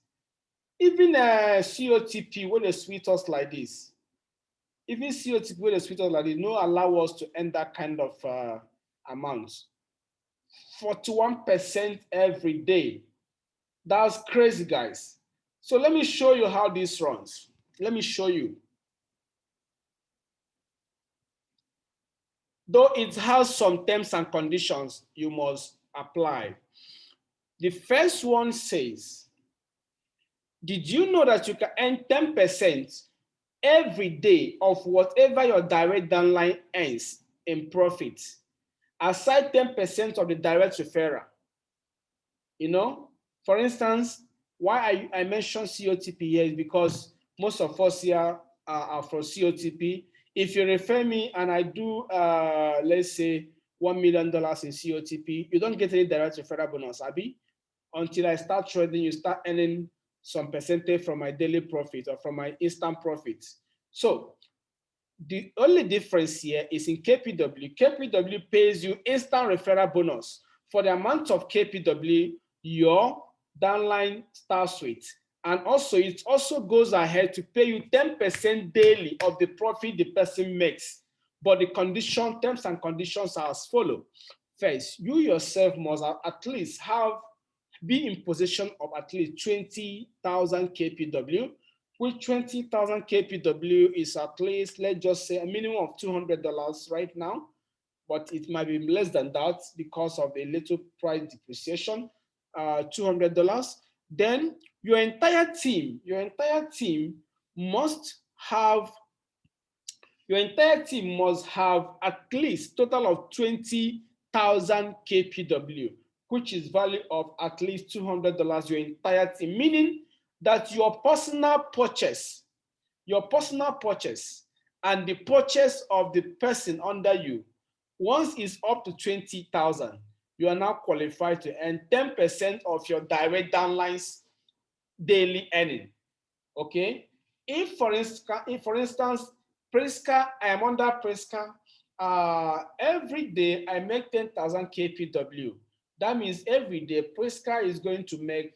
Even COTP, when they sweet us like this, even COTP, when they sweet us like this, no allow us to earn that kind of amount. 41% every day. That's crazy, guys. So let me show you how this runs. Let me show you. Though it has some terms and conditions you must apply. The first one says, did you know that you can earn 10% every day of whatever your direct downline earns in profit, aside 10% of the direct referral? You know, for instance, why I mentioned COTP here is because most of us here are from COTP. If you refer me and I do, let's say, $1 million in COTP, you don't get any direct referral bonus, Abby. Until I start trading, you start earning some percentage from my daily profit or from my instant profits. So the only difference here is in KPW. KPW pays you instant referral bonus for the amount of KPW your downline starts with. And also, it also goes ahead to pay you 10% daily of the profit the person makes. But the condition, terms and conditions are as follow. First, you yourself must at least be in possession of at least 20,000 KPW, which 20,000 KPW is at least, let's just say, a minimum of $200 right now, but it might be less than that because of a little price depreciation, $200. Then your entire team must have at least total of 20,000 KPW, which is value of at least $200, your entire team, meaning that your personal purchase and the purchase of the person under you, once it's up to 20,000, you are now qualified to earn 10% of your direct downlines daily earning. Okay? If for instance, Priska, I am under Priska, every day I make 10,000 KPW. That means every day Priska is going to make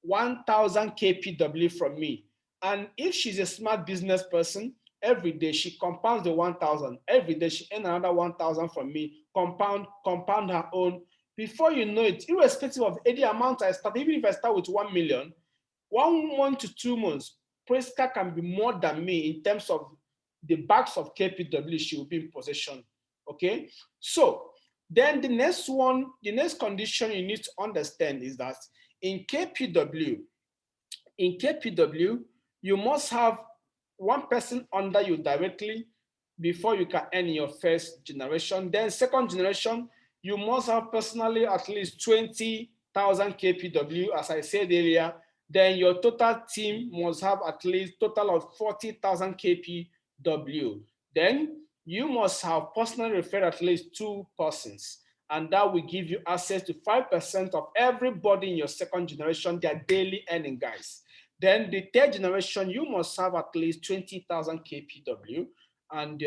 1,000 KPW from me. And if she's a smart business person, every day she compounds the 1,000. Every day she earns another 1,000 from me, compound her own. Before you know it, irrespective of any amount I start, even if I start with 1 million, 1 month to 2 months, Priska can be more than me in terms of the bags of KPW she will be in possession. Okay, so then the next condition you need to understand is that in KPW, you must have one person under you directly before you can earn your first generation. Then second generation, you must have personally at least 20,000 KPW, as I said earlier. Then your total team must have at least total of 40,000 KPW. Then you must have personally referred at least 2 persons, and that will give you access to 5% of everybody in your second generation, their daily earning, guys. Then the third generation, you must have at least 20,000 KPW, and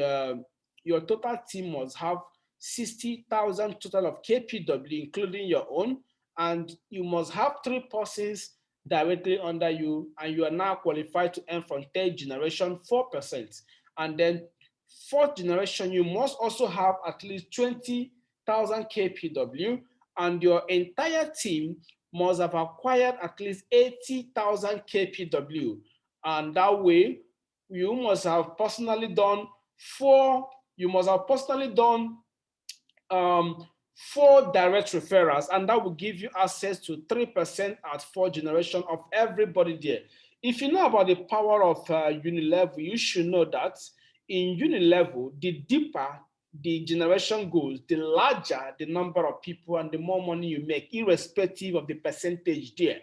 your total team must have 60,000 total of KPW, including your own, and you must have 3 persons directly under you, and you are now qualified to earn from third generation 4%. And then fourth generation, you must also have at least 20,000 KPW, and your entire team must have acquired at least 80,000 KPW. And that way, you must have personally done 4 direct referrals, and that will give you access to 3% at 4 generation of everybody there. If you know about the power of Unilevel, you should know that in Unilevel, the deeper the generation goes, the larger the number of people and the more money you make, irrespective of the percentage there.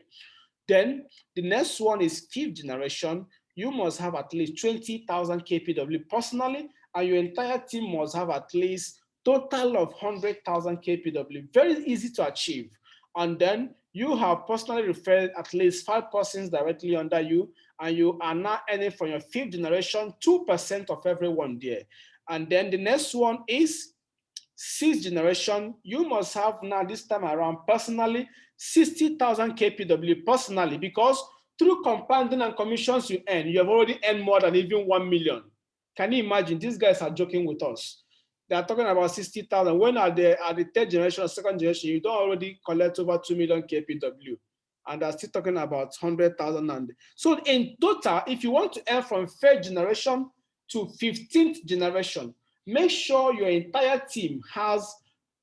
Then the next one is 5th generation. You must have at least 20,000 KPW personally, and your entire team must have at least total of 100,000 KPW. Very easy to achieve. And then you have personally referred at least 5 persons directly under you, and you are now earning from your 5th generation 2% of everyone there. And then the next one is 6th generation. You must have now this time around personally 60,000 KPW personally, because through compounding and commissions you earn, you have already earned more than even 1 million. Can you imagine? These guys are joking with us. They are talking about 60,000. When at the 3rd generation or 2nd generation, you don't already collect over 2 million KPW. And they're still talking about 100,000. And so in total, if you want to earn from 3rd generation to 15th generation, make sure your entire team has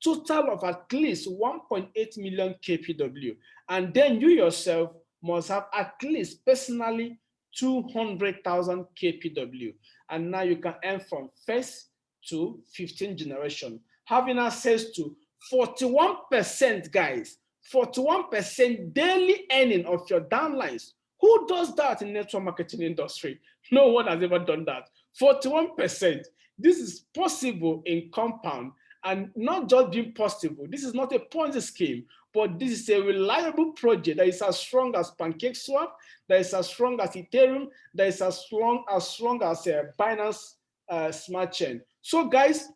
total of at least 1.8 million KPW. And then you yourself must have at least personally 200,000 KPW. And now you can earn from 1st to 15th generation, having access to 41%, guys, 41% daily earning of your downlines. Who does that in network marketing industry? No one has ever done that. 41%. This is possible in Kompwnd, and not just being possible. This is not a Ponzi scheme, but this is a reliable project that is as strong as PancakeSwap, that is as strong as Ethereum, that is as strong as Binance Smart Chain. So guys,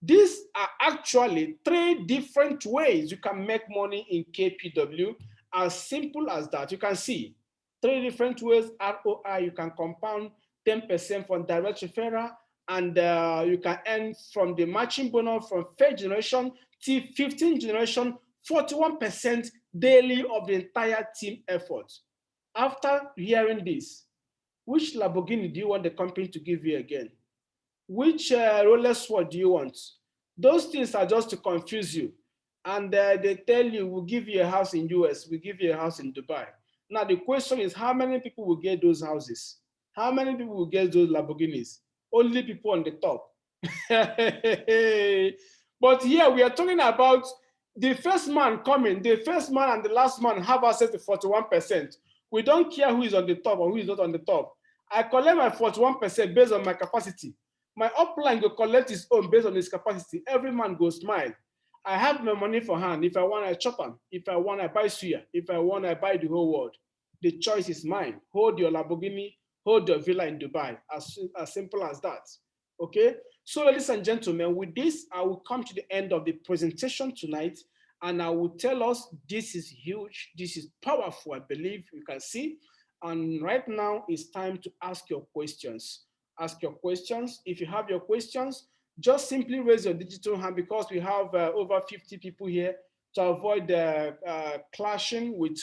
these are actually 3 different ways you can make money in KPW. As simple as that. You can see 3 different ways. ROI, you can compound 10% from direct referral, and you can earn from the matching bonus from 3rd generation till 15th generation, 41% daily of the entire team effort. After hearing this, which Lamborghini do you want the company to give you again? Which Rolex watch do you want? Those things are just to confuse you. And they tell you, we'll give you a house in US, we'll give you a house in Dubai. Now the question is, how many people will get those houses? How many people will get those Lamborghinis? Only people on the top. But here we are talking about the first man coming, the first man and the last man have access to 41%. We don't care who is on the top or who is not on the top. I collect my 41% based on my capacity. My upline will collect his own based on his capacity. Every man goes smile. I have my money for hand. If I want, I chop them. If I want, I buy suya. If I want, I buy the whole world. The choice is mine. Hold your Lamborghini, hold your villa in Dubai. As simple as that. Okay? So ladies and gentlemen, with this, I will come to the end of the presentation tonight, and I will tell us this is huge, this is powerful, I believe you can see. And right now it's time to ask your questions. Ask your questions. If you have your questions, just simply raise your digital hand, because we have over 50 people here, to avoid clashing with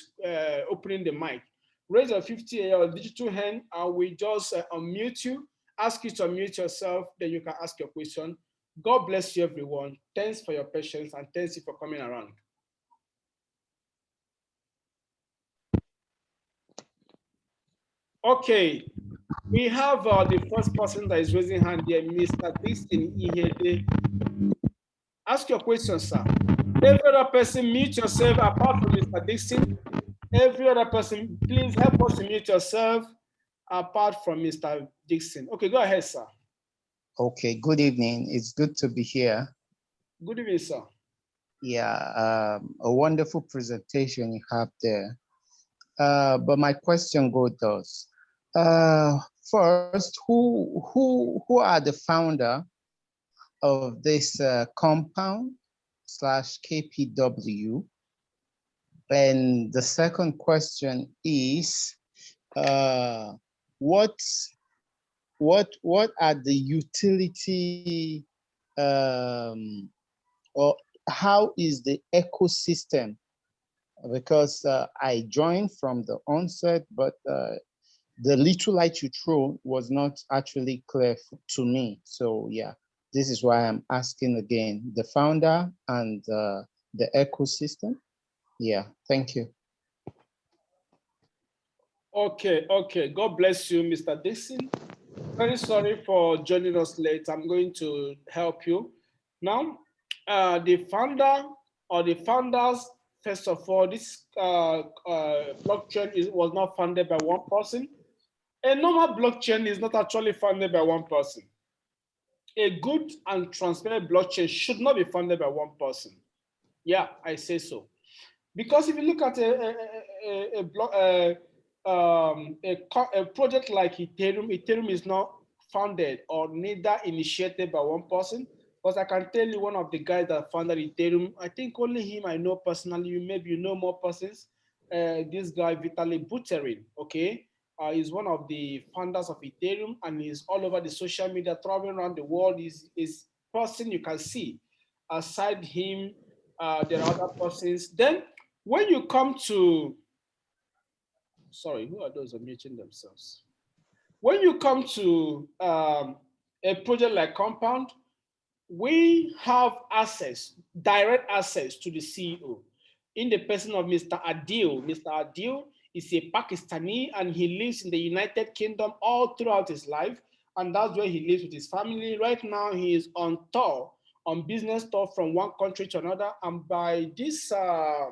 opening the mic. Raise your digital hand, and we just unmute you, ask you to unmute yourself, then you can ask your question. God bless you, everyone. Thanks for your patience, and thanks you for coming around. Okay, we have the first person that is raising hand here, Mr. Dixon Ihede. Ask your question, sir. Every other person, mute yourself apart from Mr. Dixon. Every other person, please help us to mute yourself apart from Mr. Dixon. Okay, go ahead, sir. Okay, good evening. It's good to be here. Good evening, sir. Yeah, a wonderful presentation you have there. But my question goes thus. First, who are the founder of this Kompwnd / KPW? And the second question is, what are the utility, or how is the ecosystem? Because I joined from the onset, but the little light you throw was not actually clear to me. So yeah, this is why I'm asking again, the founder and the ecosystem. Yeah, thank you. Okay, okay. God bless you, Mr. Dixon. Very sorry for joining us late. I'm going to help you. Now, the founder or the founders, first of all, this blockchain was not founded by one person. A normal blockchain is not actually founded by one person. A good and transparent blockchain should not be founded by one person. Yeah, I say so. Because if you look at a project like Ethereum, Ethereum is not founded or neither initiated by one person. But I can tell you one of the guys that founded Ethereum, I think only him I know personally, maybe you know more persons. This guy, Vitaly Buterin, okay? He's one of the founders of Ethereum and he's all over the social media, traveling around the world. Is person you can see. Aside him, there are other persons. Then when you come to, sorry, who are those unmuting themselves? When you come to a project like Kompwnd, we have access, direct access to the CEO in the person of Mr. Adil. Mr. Adil is a Pakistani and he lives in the United Kingdom all throughout his life. And that's where he lives with his family. Right now, he is on tour, on business tour from one country to another. And by this, I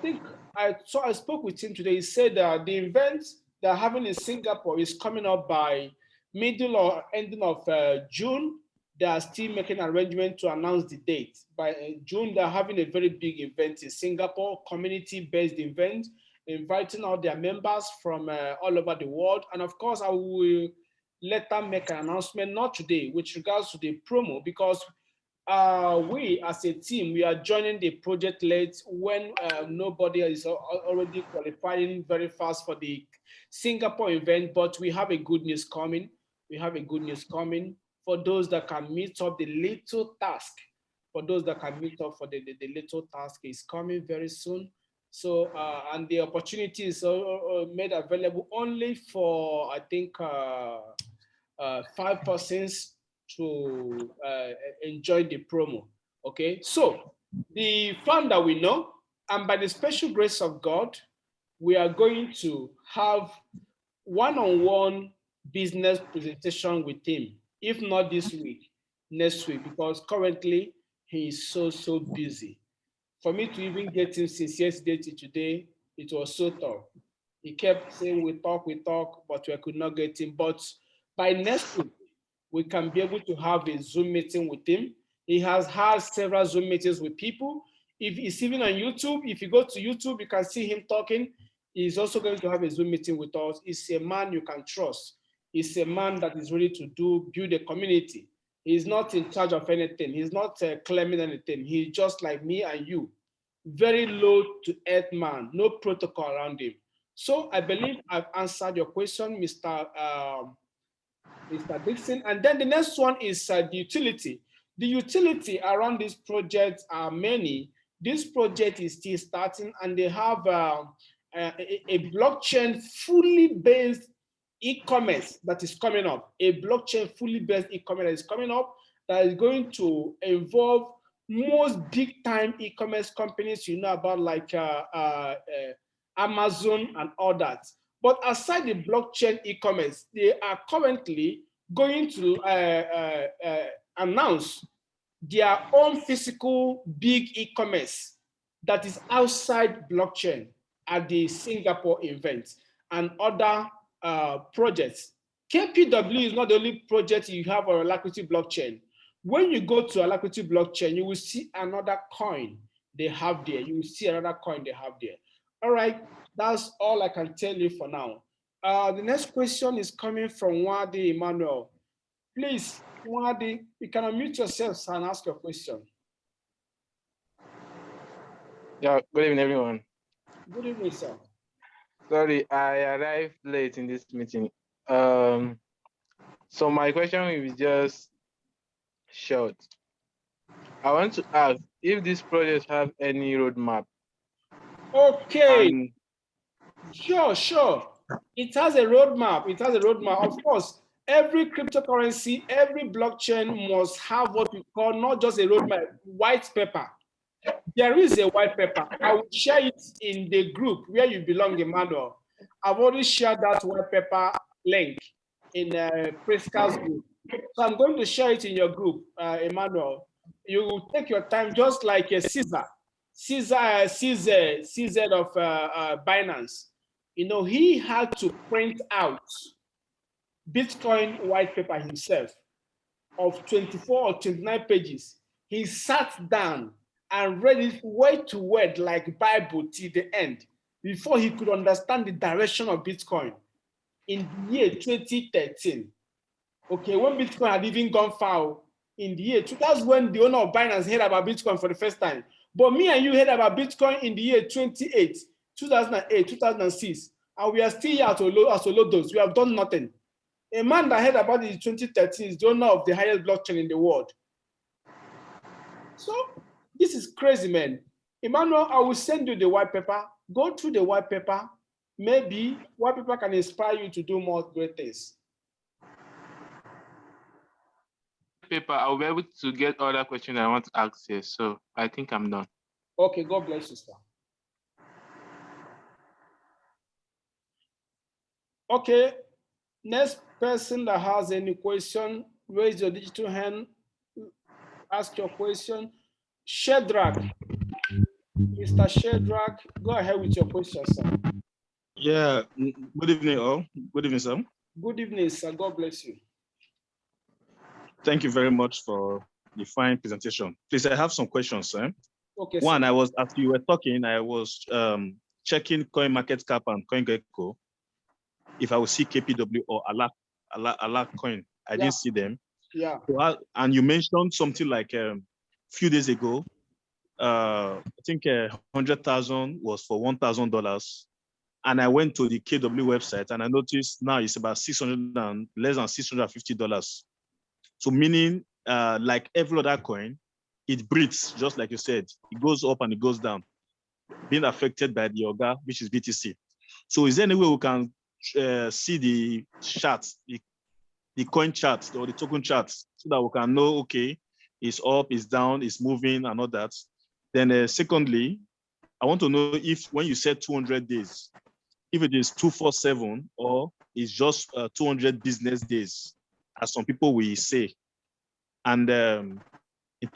think I spoke with him today. He said the event they're having in Singapore is coming up by middle or ending of June. They are still making arrangements to announce the date. By June, they're having a very big event in Singapore, community-based event, inviting all their members from all over the world. And of course, I will later make an announcement, not today, with regards to the promo, because we as a team, we are joining the project late when nobody is already qualifying very fast for the Singapore event, but we have a good news coming. We have a good news coming for those that can meet up the little task. For those that can meet up for the little task is coming very soon. So, and the opportunity is made available only for, I think, 5 persons to enjoy the promo. Okay, so the founder we know, and by the special grace of God, we are going to have one-on-one business presentation with him, if not this week, next week, because currently he is so busy. For me to even get him since yesterday to today, it was so tough. He kept saying, we talk, but we could not get him. But by next week, we can be able to have a Zoom meeting with him. He has had several Zoom meetings with people. If he's even on YouTube, if you go to YouTube, you can see him talking. He's also going to have a Zoom meeting with us. He's a man you can trust. He's a man that is ready to build a community. He's not in charge of anything. He's not claiming anything. He's just like me and you. Very low to earth man, no protocol around him. So I believe I've answered your question, Mr. Dixon. And then the next one is the utility. The utility around this project are many. This project is still starting and they have a blockchain fully based e-commerce that is coming up. A blockchain fully based e-commerce that is coming up that is going to involve most big time e-commerce companies you know about, like Amazon and all that. But aside the blockchain e-commerce, they are currently going to announce their own physical big e-commerce that is outside blockchain at the Singapore event and other projects. KPW is not the only project you have on Alacrity blockchain. When you go to Alacrity blockchain, you will see another coin they have there. You will see another coin they have there. All right, that's all I can tell you for now. The next question is coming from Wadi Emmanuel. Please, Wadi, you can unmute yourself and ask your question. Yeah, good evening, everyone. Good evening, sir. Sorry, I arrived late in this meeting. So my question will be just short. I want to ask if this project have any roadmap. Okay. Sure. It has a roadmap. It has a roadmap. Of course, every cryptocurrency, every blockchain must have what we call not just a roadmap, white paper. There is a white paper. I will share it in the group where you belong, Emmanuel. I've already shared that white paper link in Prisca's group. So I'm going to share it in your group, Emmanuel. You will take your time, just like a Caesar, CZ of Binance. You know, he had to print out Bitcoin white paper himself of 24 or 29 pages. He sat down and read it word to word like Bible till the end before he could understand the direction of Bitcoin in the year 2013. Okay, when Bitcoin had even gone foul in the year, that's when the owner of Binance heard about Bitcoin for the first time. But me and you heard about Bitcoin in the year 2008, 2006, and we are still here at Olodos. We have done nothing. A man that heard about it in 2013 is the owner of the highest blockchain in the world. So this is crazy, man. Emmanuel, I will send you the white paper. Go through the white paper. Maybe white paper can inspire you to do more great things. Paper, I'll be able to get other questions I want to ask here. So I think I'm done. Okay, God bless you, sir. Okay, next person that has any question, raise your digital hand, ask your question. Shedrack, Mr. Shedrack, go ahead with your question, sir. Yeah, good evening all. Good evening, sir. Good evening, sir. God bless you. Thank you very much for the fine presentation. Please, I have some questions, sir. Okay, One, sir. as you were talking, I was checking CoinMarketCap and CoinGecko. If I would see KPW or Alak Coin, I didn't see them. Yeah. So and you mentioned something like a few days ago, I think 100,000 was for $1,000. And I went to the KW website and I noticed now it's about $600 and less than $650. So meaning, like every other coin, it breathes, just like you said. It goes up and it goes down, being affected by the Oga, which is BTC. So is there any way we can see the charts, the coin charts or the token charts, so that we can know, okay, it's up, it's down, it's moving and all that? Then secondly, I want to know if when you said 200 days, if it is 247 or it's just 200 business days, as some people will say. And in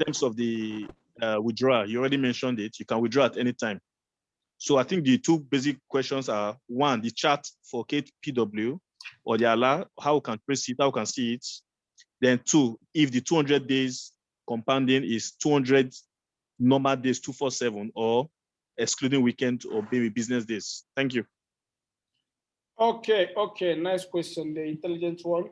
terms of the withdrawal, you already mentioned it, you can withdraw at any time. So I think the two basic questions are, one, the chart for KPW or the ALA, how we can trace it, how we can see it. Then two, if the 200 days compounding is 200 normal days, 247, or excluding weekend or maybe business days. Thank you. Okay, nice question, the intelligent one.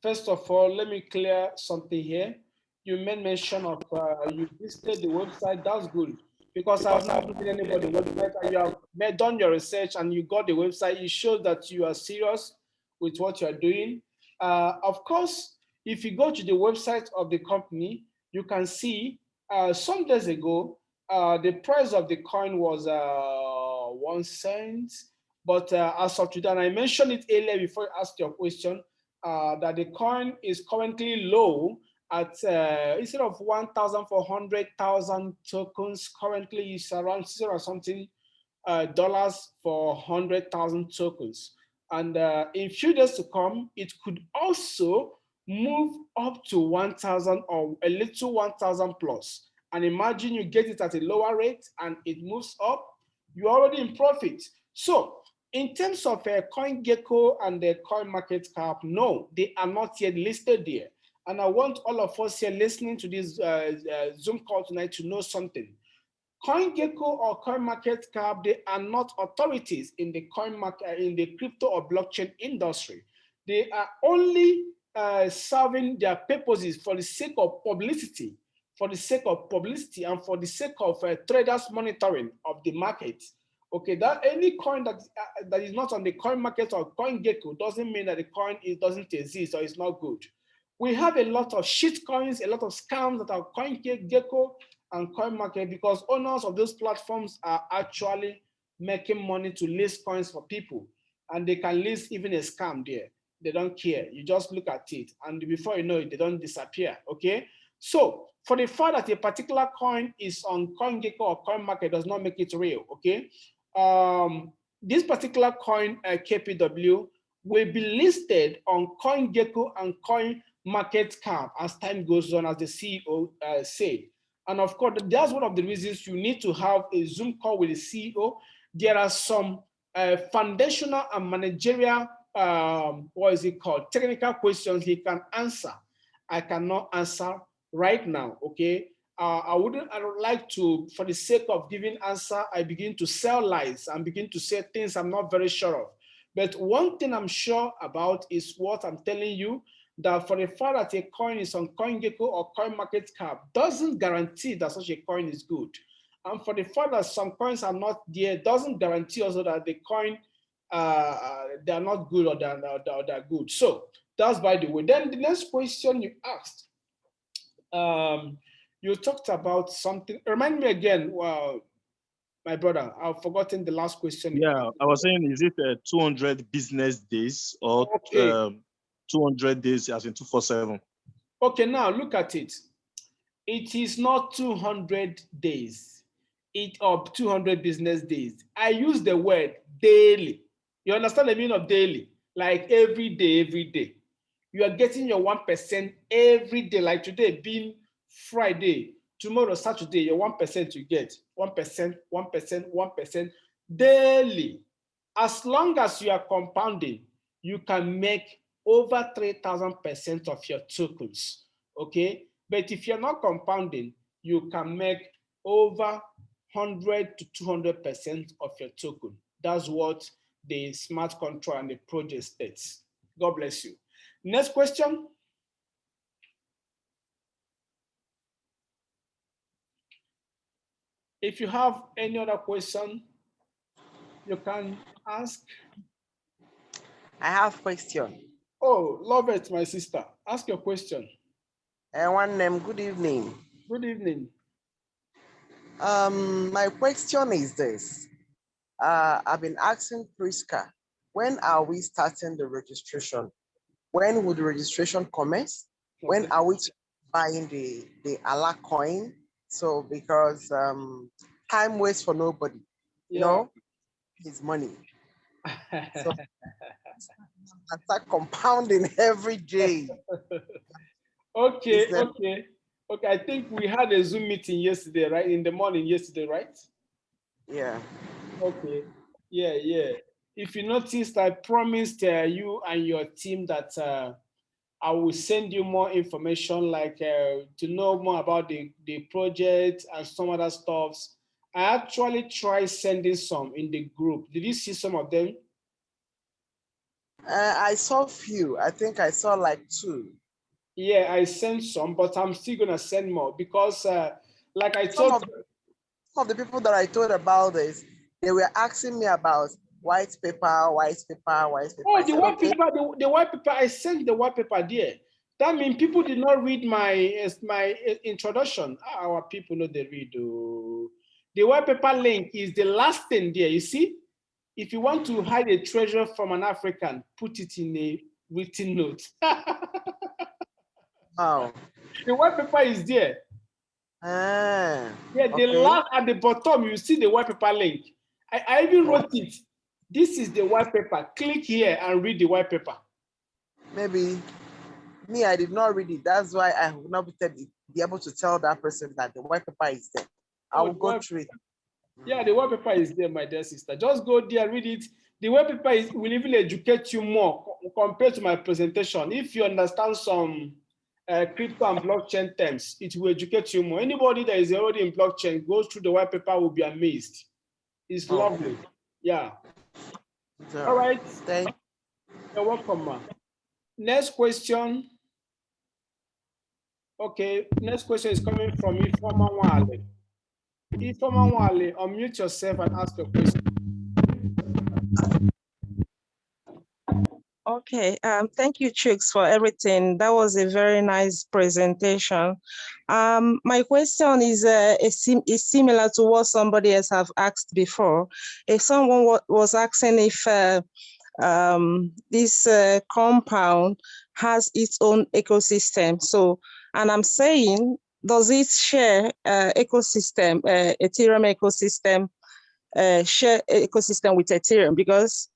First of all, let me clear something here. You made mention of you visited the website. That's good, because I've not visited anybody's website and you have done your research and you got the website. It shows that you are serious with what you are doing. Of course, if you go to the website of the company, you can see some days ago the price of the coin was 1 cent. But as of today, and I mentioned it earlier before you asked your question, that the coin is currently low at instead of 1,400,000 tokens, currently it's around 0 or something dollars for 100,000 tokens. And in few days to come, it could also move up to 1,000 or a little 1,000 plus. And imagine you get it at a lower rate and it moves up, you're already in profit. So in terms of CoinGecko and the CoinMarketCap, no, they are not yet listed there. And I want all of us here listening to this Zoom call tonight to know something. CoinGecko or CoinMarketCap, they are not authorities in the in the crypto or blockchain industry. They are only serving their purposes for the sake of publicity, and for the sake of traders monitoring of the market. Okay, that any coin that is not on the coin market or CoinGecko doesn't mean that the coin doesn't exist or is not good. We have a lot of shit coins, a lot of scams that are CoinGecko and CoinMarket, because owners of those platforms are actually making money to list coins for people. and they can list even a scam there. They don't care. You just look at it, and before you know it, they don't disappear. Okay. So for the fact that a particular coin is on CoinGecko or CoinMarket does not make it real. Okay. This particular coin, KPW, will be listed on CoinGecko and CoinMarketCap as time goes on, as the CEO said. And of course, that's one of the reasons you need to have a Zoom call with the CEO. There are some foundational and managerial, technical questions he can answer. I cannot answer right now, okay? I would like to, for the sake of giving answer, I begin to sell lies and begin to say things I'm not very sure of. But one thing I'm sure about is what I'm telling you, that for the fact that a coin is on CoinGecko or CoinMarketCap doesn't guarantee that such a coin is good. And for the fact that some coins are not there doesn't guarantee also that the coin, they're not good or they're good. So that's by the way. Then the next question you asked, you talked about something. Remind me again, my brother, I've forgotten the last question. Yeah, I was saying, is it 200 business days or okay. 200 days as in 247? Okay, now look at it. It is not 200 days, or 200 business days. I use the word daily. You understand the meaning of daily? Like every day. You are getting your 1% every day, like today being Friday, tomorrow, Saturday, your 1% you get. 1% daily. As long as you are compounding, you can make over 3,000% of your tokens, okay? But if you're not compounding, you can make over 100 to 200% of your token. That's what the smart contract and the project states. God bless you. Next question. If you have any other question, you can ask. I have question. Oh, love it, my sister. Ask your question. One name, good evening. Good evening. My question is this. I've been asking Priska, when are we starting the registration? When would the registration commence? Okay. When are we buying the Allah coin? So because time waits for nobody, you know, it's money. So I start compounding every day. Okay. I think we had a Zoom meeting yesterday, right? In the morning yesterday, right? Yeah. Okay. Yeah. If you noticed, I promised you and your team that I will send you more information, like to know more about the project and some other stuffs. I actually tried sending some in the group. Did you see some of them? I saw a few. I think I saw like 2. Yeah, I sent some, but I'm still gonna send more because, like I told some of the people that I told about this, they were asking me about white paper. Oh, the white paper, the white paper. I sent the white paper there. That means people did not read my introduction. Our people know they read. Oh. The white paper link is the last thing there. You see, if you want to hide a treasure from an African, put it in a written note. Wow. The white paper is there. Yeah, the last at the bottom, you see the white paper link. I even wrote it. This is the white paper. Click here and read the white paper. Maybe me, I did not read it. That's why I will not be able to tell that person that the white paper is there. I will go through it. Yeah, the white paper is there, my dear sister. Just go there, read it. The white paper will even educate you more compared to my presentation. If you understand some crypto and blockchain terms, it will educate you more. Anybody that is already in blockchain goes through the white paper will be amazed. It's lovely. Yeah. All right. You're welcome, ma. Next question. Okay, next question is coming from Ifoma Wale. Ifoma Wale, unmute yourself and ask your question. Okay, thank you, Chicks, for everything. That was a very nice presentation. My question is similar to what somebody else have asked before. If someone was asking if this compound has its own ecosystem. So, and I'm saying, does it share ecosystem, Ethereum ecosystem, share ecosystem with Ethereum? Because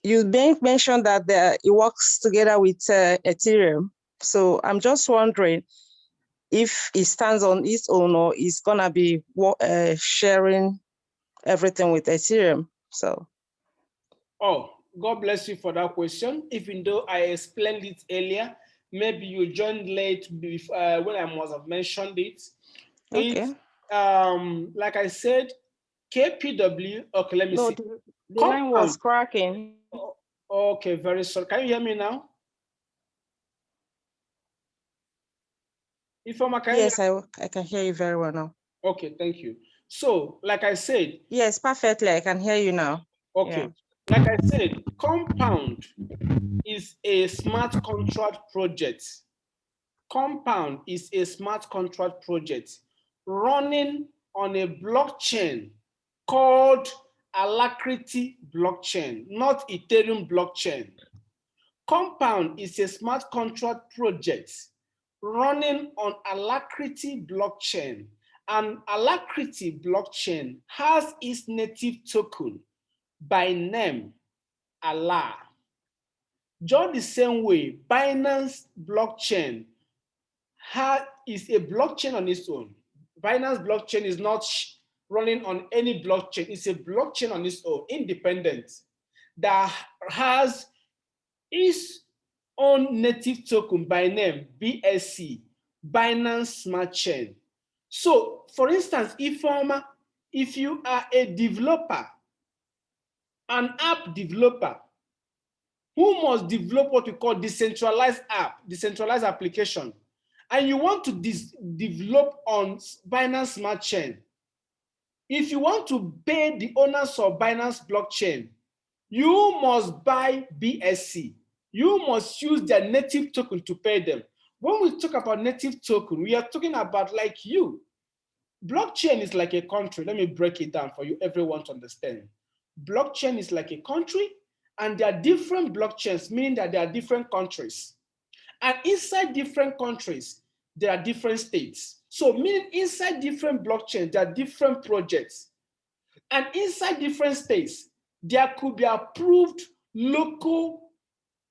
you mentioned that it works together with Ethereum. So I'm just wondering if it stands on its own or it's gonna be sharing everything with Ethereum. So. Oh, God bless you for that question. Even though I explained it earlier, maybe you joined late when I must have mentioned it. Okay. Like I said, KPW. Okay, let me see. The line was cracking. Okay, very sorry. Can you hear me now? Yes, I can hear you very well now. Okay, thank you. So, like I said. Yes, perfectly. I can hear you now. Okay. Yeah. Like I said, Kompwnd is a smart contract project. Kompwnd is a smart contract project running on a blockchain called Alacrity blockchain, not Ethereum blockchain. Kompwnd is a smart contract project running on Alacrity blockchain, and Alacrity blockchain has its native token by name Allah. Just the same way, Binance blockchain is a blockchain on its own. Binance blockchain is not running on any blockchain. It's a blockchain on its own, independent, that has its own native token by name, BSC, Binance Smart Chain. So, for instance, if you are a developer, an app developer, who must develop what we call decentralized app, decentralized application, and you want to develop on Binance Smart Chain, if you want to pay the owners of Binance blockchain, you must buy BSC. You must use their native token to pay them. When we talk about native token, we are talking about like you. Blockchain is like a country. Let me break it down for you, everyone to understand. Blockchain is like a country, and there are different blockchains, meaning that there are different countries. And inside different countries, there are different states. So meaning inside different blockchains, there are different projects. And inside different states, there could be approved local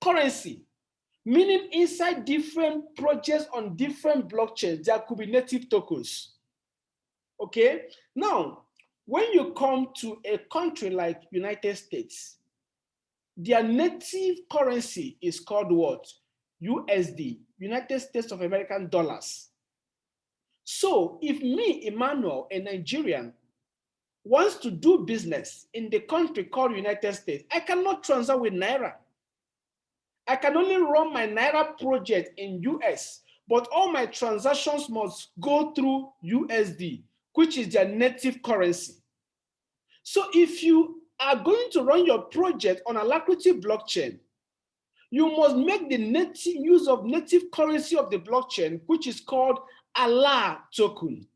currency. Meaning inside different projects on different blockchains, there could be native tokens. Okay? Now, when you come to a country like United States, their native currency is called what? USD, United States of American dollars. So if me, Emmanuel, a Nigerian, wants to do business in the country called United States, I cannot transact with Naira. I can only run my Naira project in US, but all my transactions must go through USD, which is their native currency. So if you are going to run your project on Alacrity blockchain, you must make the native use of native currency of the blockchain, which is called Allah token.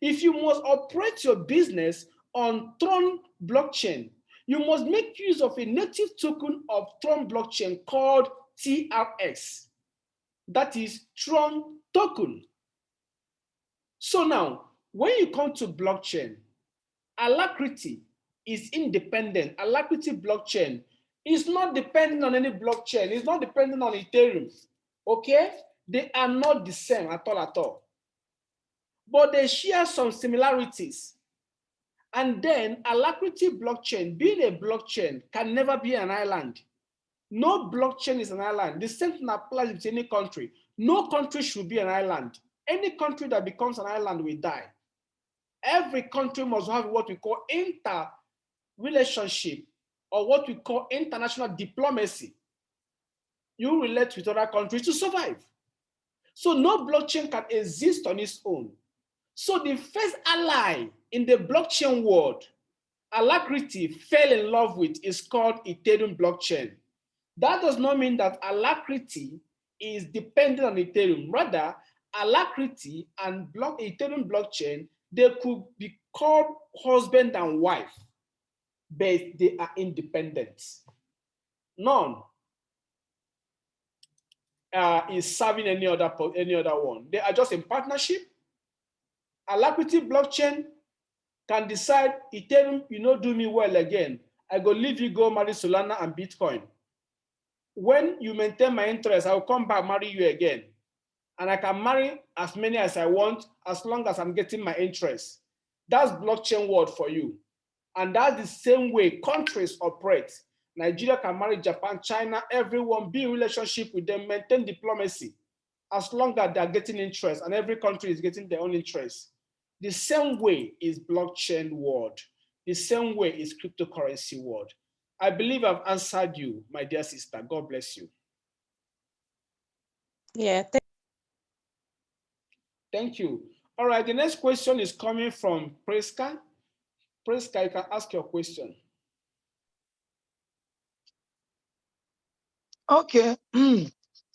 If you must operate your business on Tron blockchain, you must make use of a native token of Tron blockchain called TRX. That is Tron token. So now, when you come to blockchain, Alacrity is independent. Alacrity blockchain is not dependent on any blockchain. It's not dependent on Ethereum. Okay? They are not the same at all. But they share some similarities. And then Alacrity blockchain, being a blockchain, can never be an island. No blockchain is an island. The same thing applies to any country. No country should be an island. Any country that becomes an island will die. Every country must have what we call inter-relationship, or what we call international diplomacy. You relate with other countries to survive. So no blockchain can exist on its own. So the first ally in the blockchain world Alacrity fell in love with is called Ethereum blockchain. That does not mean that Alacrity is dependent on Ethereum. Rather, Alacrity and Ethereum blockchain, they could be called husband and wife. but they are independent. None is serving any other one. They are just in partnership. Alacrity blockchain can decide, Ethereum, you know, do me well again. I go leave you, go marry Solana and Bitcoin. When you maintain my interest, I will come back, marry you again. And I can marry as many as I want, as long as I'm getting my interest. That's blockchain world for you. And that's the same way countries operate. Nigeria can marry Japan, China, everyone, be in relationship with them, maintain diplomacy, as long as they're getting interest, and every country is getting their own interest. The same way is blockchain world. The same way is cryptocurrency world. I believe I've answered you, my dear sister. God bless you. Yeah. Thank you. All right, the next question is coming from Preska. Preska, you can ask your question. Okay.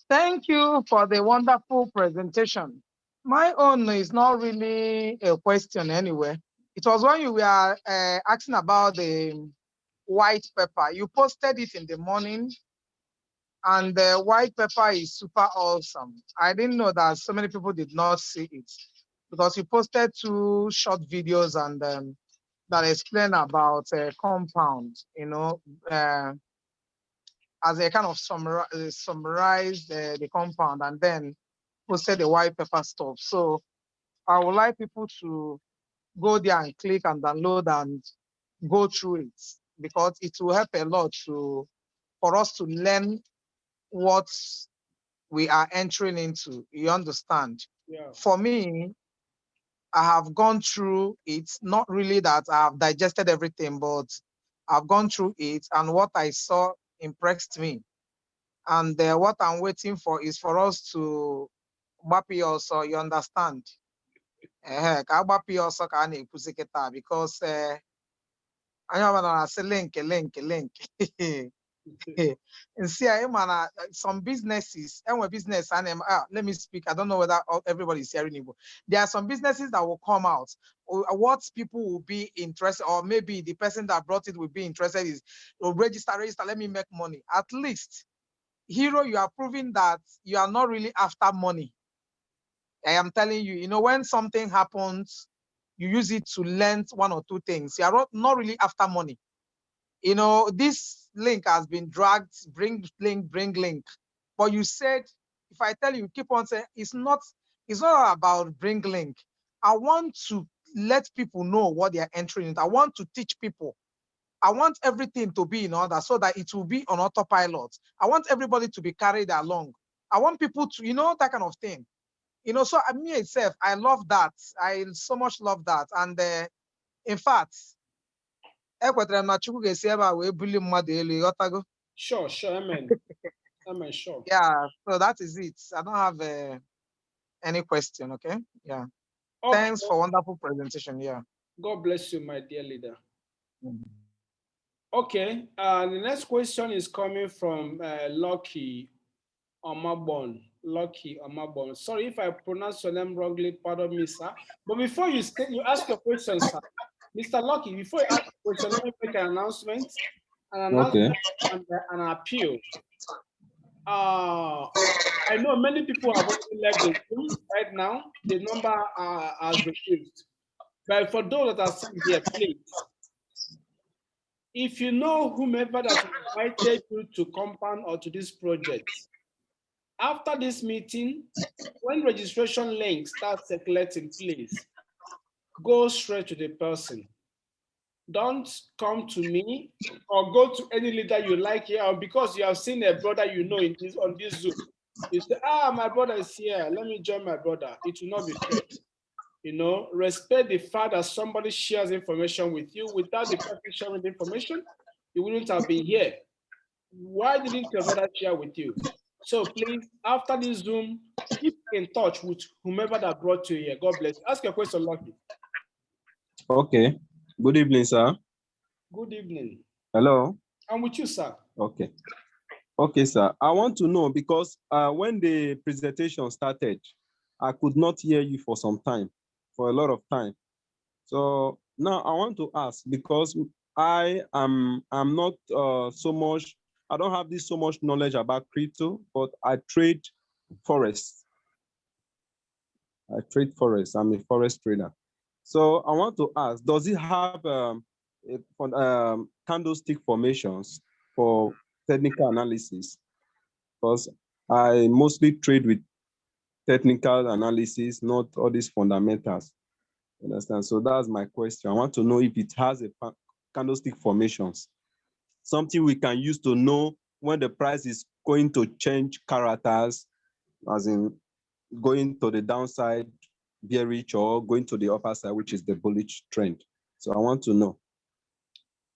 Thank you for the wonderful presentation. My own is not really a question anyway. It was when you were asking about the white pepper. You posted it in the morning, and the white pepper is super awesome. I didn't know that so many people did not see it because you posted 2 short videos and that explain about Kompwnd, you know, as a kind of summarize the Kompwnd and then posted the white pepper stuff. So I would like people to go there and click and download and go through it because it will help a lot for us to learn what we are entering into. You understand? Yeah. For me, I have gone through it, not really that I have digested everything, but I've gone through it and what I saw impressed me. And what I'm waiting for is for us to mappy also, you understand? Also because I have say link. And see, some businesses, and when business, and let me speak. I don't know whether everybody is hearing it. There are some businesses that will come out. What people will be interested, or maybe the person that brought it will be interested is register. Let me make money. At least, Hero, you are proving that you are not really after money. I am telling you, you know, when something happens, you use it to learn 1 or 2 things. You are not really after money. You know, this link has been dragged, bring link. But you said, if I tell you, keep on saying, it's not about bring link. I want to let people know what they are entering into. I want to teach people. I want everything to be in order so that it will be on autopilot. I want everybody to be carried along. I want people to, you know, that kind of thing. You know, so me itself, I love that. I so much love that. And in fact, Sure, amen. Amen, sure. Yeah, so that is it. I don't have any question, okay? Yeah. Okay. Thanks for wonderful presentation, yeah. God bless you, my dear leader. Okay, the next question is coming from Lucky Omabon. Lucky Omabon. Sorry if I pronounce your name wrongly, pardon me, sir. But before you ask your question, sir, Mr. Lucky, before you ask your question, let me make an announcement. And an appeal. I know many people have already left the room right now. The number has reduced. But for those that are still here, please, if you know whomever that invited you to Kompwnd or to this project, after this meeting, when registration links start circulating, please go straight to the person. Don't come to me or go to any leader you like here, or because you have seen a brother you know on this Zoom. You say, my brother is here, let me join my brother. It will not be fair. You know, respect the fact that somebody shares information with you. Without the person sharing the information, you wouldn't have been here. Why didn't your brother share with you? So please, after this Zoom, keep in touch with whomever that brought you here. God bless you. Ask your question, Lucky. Okay. Good evening, sir. Good evening. Hello. I'm with you, sir. Okay. Okay, sir. I want to know because when the presentation started, I could not hear you for some time, for a lot of time. So now I want to ask, because I'm not so much, I don't have this so much knowledge about crypto, but I trade forests. I'm a forest trader. So I want to ask, does it have candlestick formations for technical analysis? Because I mostly trade with technical analysis, not all these fundamentals. Understand? So that's my question. I want to know if it has a candlestick formations, something we can use to know when the price is going to change characters, as in going to the downside, bearish, or going to the upper side, which is the bullish trend. So I want to know.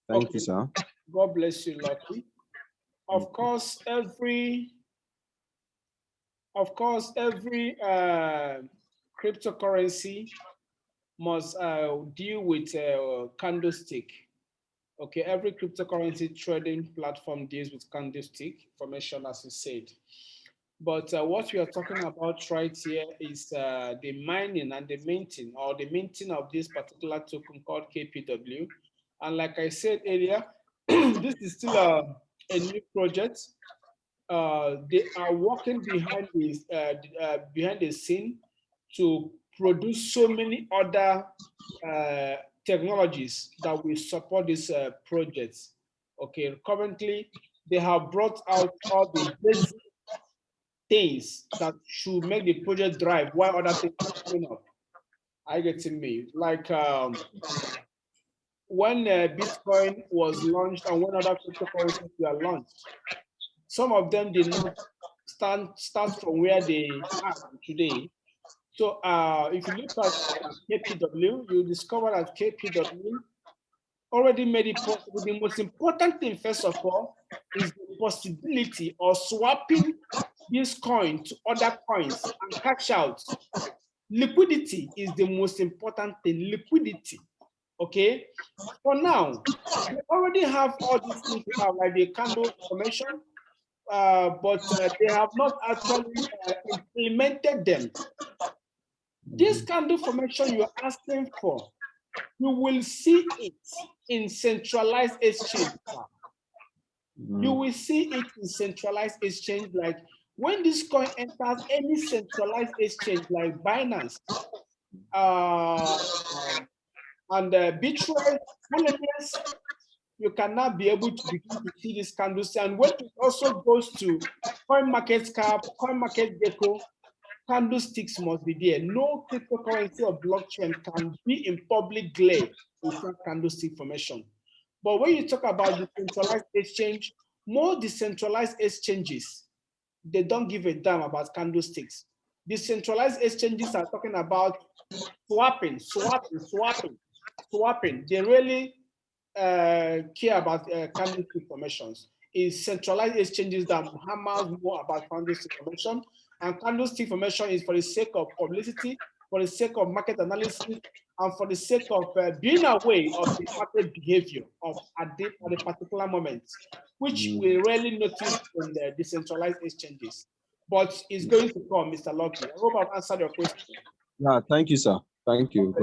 Thank you, sir. God bless you, Lucky. Of course, every cryptocurrency must deal with candlestick. Okay, every cryptocurrency trading platform deals with candlestick formation, as you said. But what we are talking about right here is the mining and the minting, or the minting of this particular token called KPW. And like I said earlier, this is still a new project. They are working behind the scene to produce so many other technologies that will support this project. Okay, currently they have brought out all the basic things that should make the project drive while other things are coming up. I get to me. Like when Bitcoin was launched and when other cryptocurrencies were launched, some of them did not start from where they are today. So if you look at KPW, you discover that KPW already made it possible. The most important thing, first of all, is the possibility of swapping this coin to other coins and cash out. Liquidity is the most important thing, liquidity, okay? For now, they already have all these things like the candle formation, but they have not actually implemented them. This candle formation you're asking for, you will see it in centralized exchange. You will see it in centralized exchange, like when this coin enters any centralized exchange like Binance and Bitcoin, you cannot be able to begin to see this candlestick. And when it also goes to CoinMarketCap, CoinMarketGecko, candlesticks must be there. No cryptocurrency or blockchain can be in public glare without candlestick formation. But when you talk about decentralized exchange, more decentralized exchanges, they don't give a damn about candlesticks. Decentralized exchanges are talking about swapping. They really care about candlestick formations. Is centralized exchanges that hammers more about candlestick formation, and candlestick formation is for the sake of publicity, for the sake of market analysis, and for the sake of being aware of the market behavior at the particular moment, which we rarely notice in the decentralized exchanges. But it's going to come, Mr. Lucky. I hope I've answered your question. Yeah, thank you, sir. Thank you.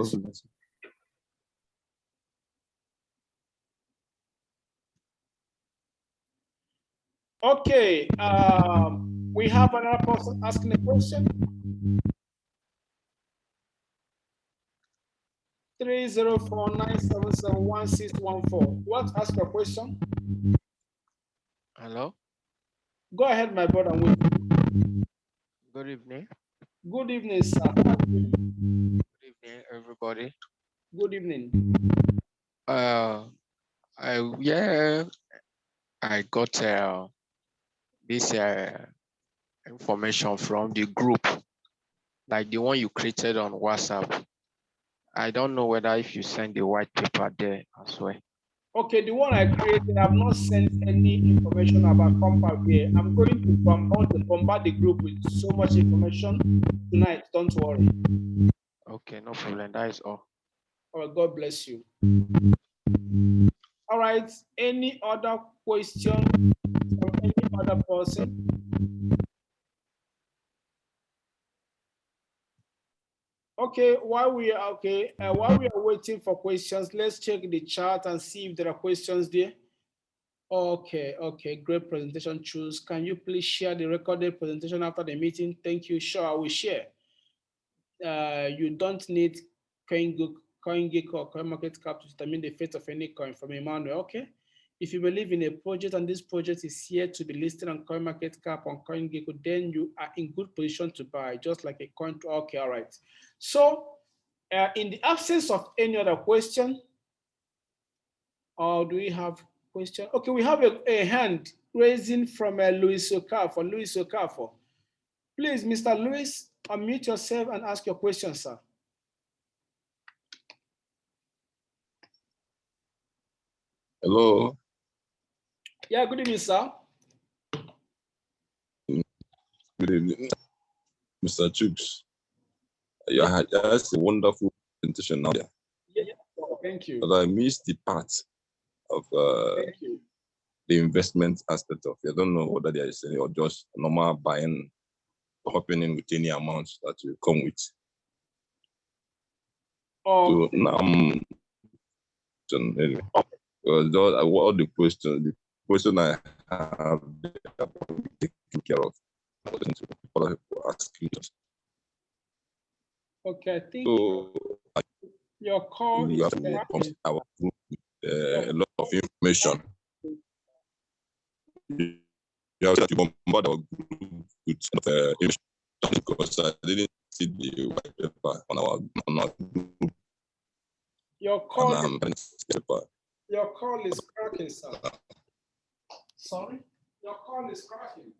Okay, we have another person asking a question. 304-977-1614. What? Ask your question. Hello. Go ahead, my brother. Good evening. Good evening, sir. Good evening, everybody. Good evening. I got this information from the group, like the one you created on WhatsApp. I don't know whether if you send the white paper there as well. Okay, the one I created, I've not sent any information about Kompwnd here. I'm going to bombard the group with so much information tonight. Don't worry. Okay, no problem. That is all. All right, God bless you. All right, any other question from any other person? Okay, while we are waiting for questions, let's check the chat and see if there are questions there. Okay, great presentation. Choose. Can you please share the recorded presentation after the meeting? Thank you. Sure, I will share. You don't need CoinGeek or CoinMarketCap to determine the fate of any coin from Emmanuel. Okay. If you believe in a project and this project is here to be listed on CoinMarketCap on CoinGeek, then you are in good position to buy, just like a coin. Okay, all right. So, in the absence of any other question, or do we have question? Okay, we have a hand raising from Luis Okafor. Luis Okafor. Please, Mr. Luis, unmute yourself and ask your question, sir. Hello. Yeah, good evening, sir. Good evening, Mr. Chooks. That's a wonderful presentation now. Yeah, thank you. But I missed the part of the investment aspect of it. I don't know whether there is any or just normal buying, hopping in with any amount that will come with. Oh. So now anyway, all the question I have taken care of. Okay, I think so, your call you is have to come to our group with a lot of information. You have to bombard our group with information because I didn't see the white paper on our group. Your call is cracking, sir. Sorry? Your call is cracking.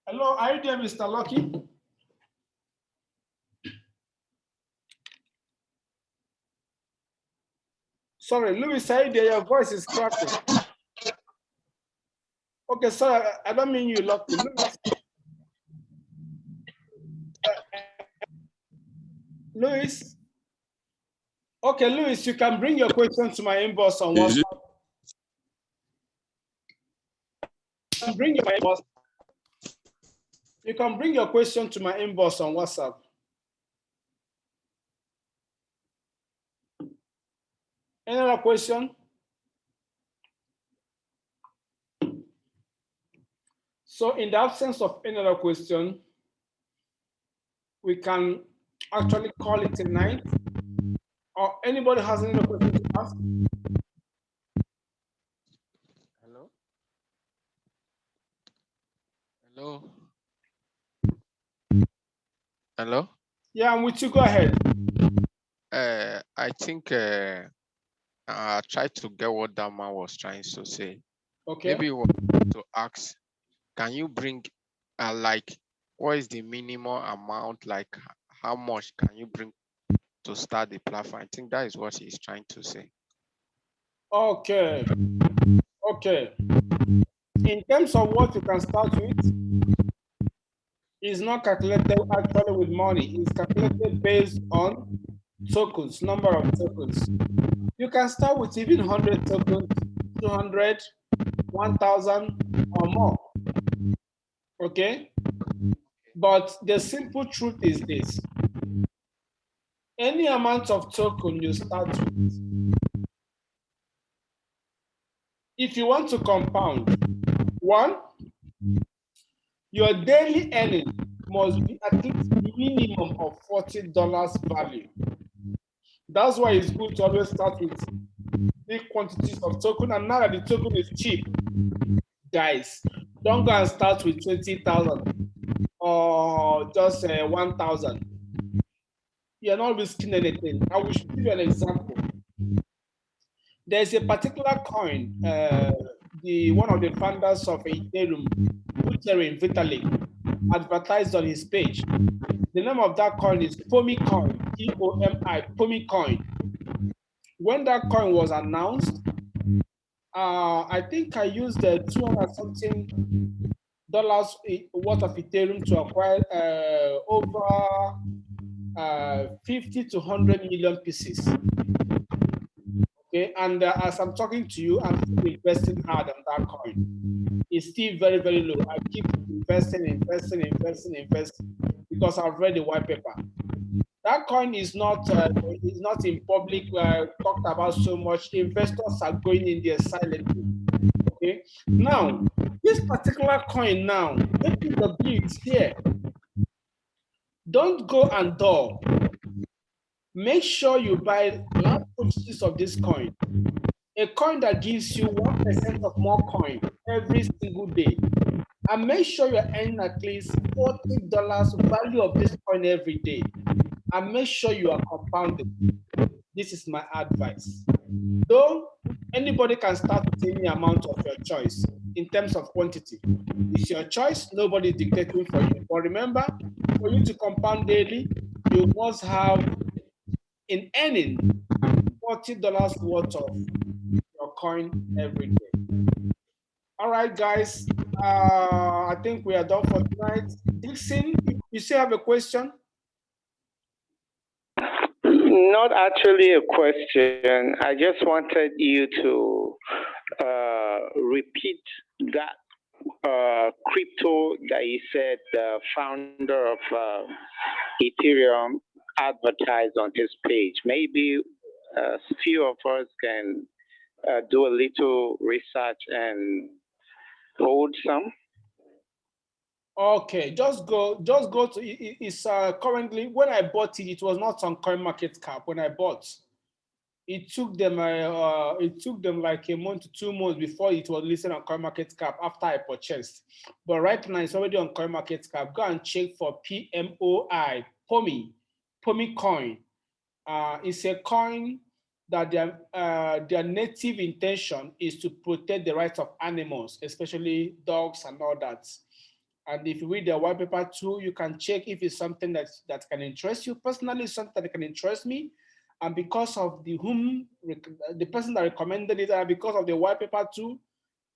Hello, are you there, Mr. Lucky? Sorry, Louis, are you there? Your voice is cracking. Okay, sorry, I don't mean you, Lucky. Louis? Okay, Louis, you can bring your question to my inbox on WhatsApp. You can bring your question to my inbox on WhatsApp. Any other question? So in the absence of any other question, we can actually call it a night. Or anybody has any other question to ask? Hello? Hello? Hello? Yeah, I'm with you. Go ahead. I think I tried to get what that man was trying to say. Okay. Maybe you want to ask, can you bring like what is the minimum amount, like how much can you bring to start the platform? I think that is what he's trying to say. Okay. Okay. In terms of what you can start with, it's not calculated actually with money. It's calculated based on tokens, number of tokens. You can start with even 100 tokens, 200, 1,000 or more. Okay? But the simple truth is this. Any amount of token you start with, if you want to compound, one, your daily earning must be at least minimum of $40 value. That's why it's good to always start with big quantities of token. And now that the token is cheap, guys, don't go and start with 20,000 or just 1,000. You're not risking anything. I will give you an example. There's a particular coin, one of the founders of Ethereum, Vitalik, advertised on his page. The name of that coin is Pomi Coin, P-O-M-I, Pomi Coin. When that coin was announced, I think I used the $200-something worth of Ethereum to acquire over 50 to 100 million pieces. Okay, and as I'm talking to you, I'm still investing hard on that coin. It's still very, very low. I keep investing because I've read the white paper. That coin is not in public talked about so much. Investors are going in there silently. Okay. Now, this particular coin now, KPW is here. Don't go and dull. Make sure you buy large quantities of this coin. A coin that gives you 1% of more coin every single day. And make sure you're earning at least $40 value of this coin every day. And make sure you are compounding. This is my advice. Though anybody can start with any amount of your choice in terms of quantity. It's your choice, nobody is dictating for you. But remember, for you to compound daily, you must have in earning $40 worth of your coin every day. All right, guys. I think we are done for tonight. Dixon, you still have a question? Not actually a question. I just wanted you to repeat that crypto that you said the founder of Ethereum advertised on his page. Maybe a few of us can do a little research and hold some. Okay, just go to it's currently when I bought it, it was not on CoinMarketCap when I bought. It took them like a month to 2 months before it was listed on CoinMarketCap after I purchased. But right now it's already on CoinMarketCap. Go and check for PMOI, POMI coin. It's a coin that their native intention is to protect the rights of animals, especially dogs and all that. And if you read the white paper too, you can check if it's something that can interest you. Personally, something that can interest me. And because of the person that recommended it, and because of the white paper too,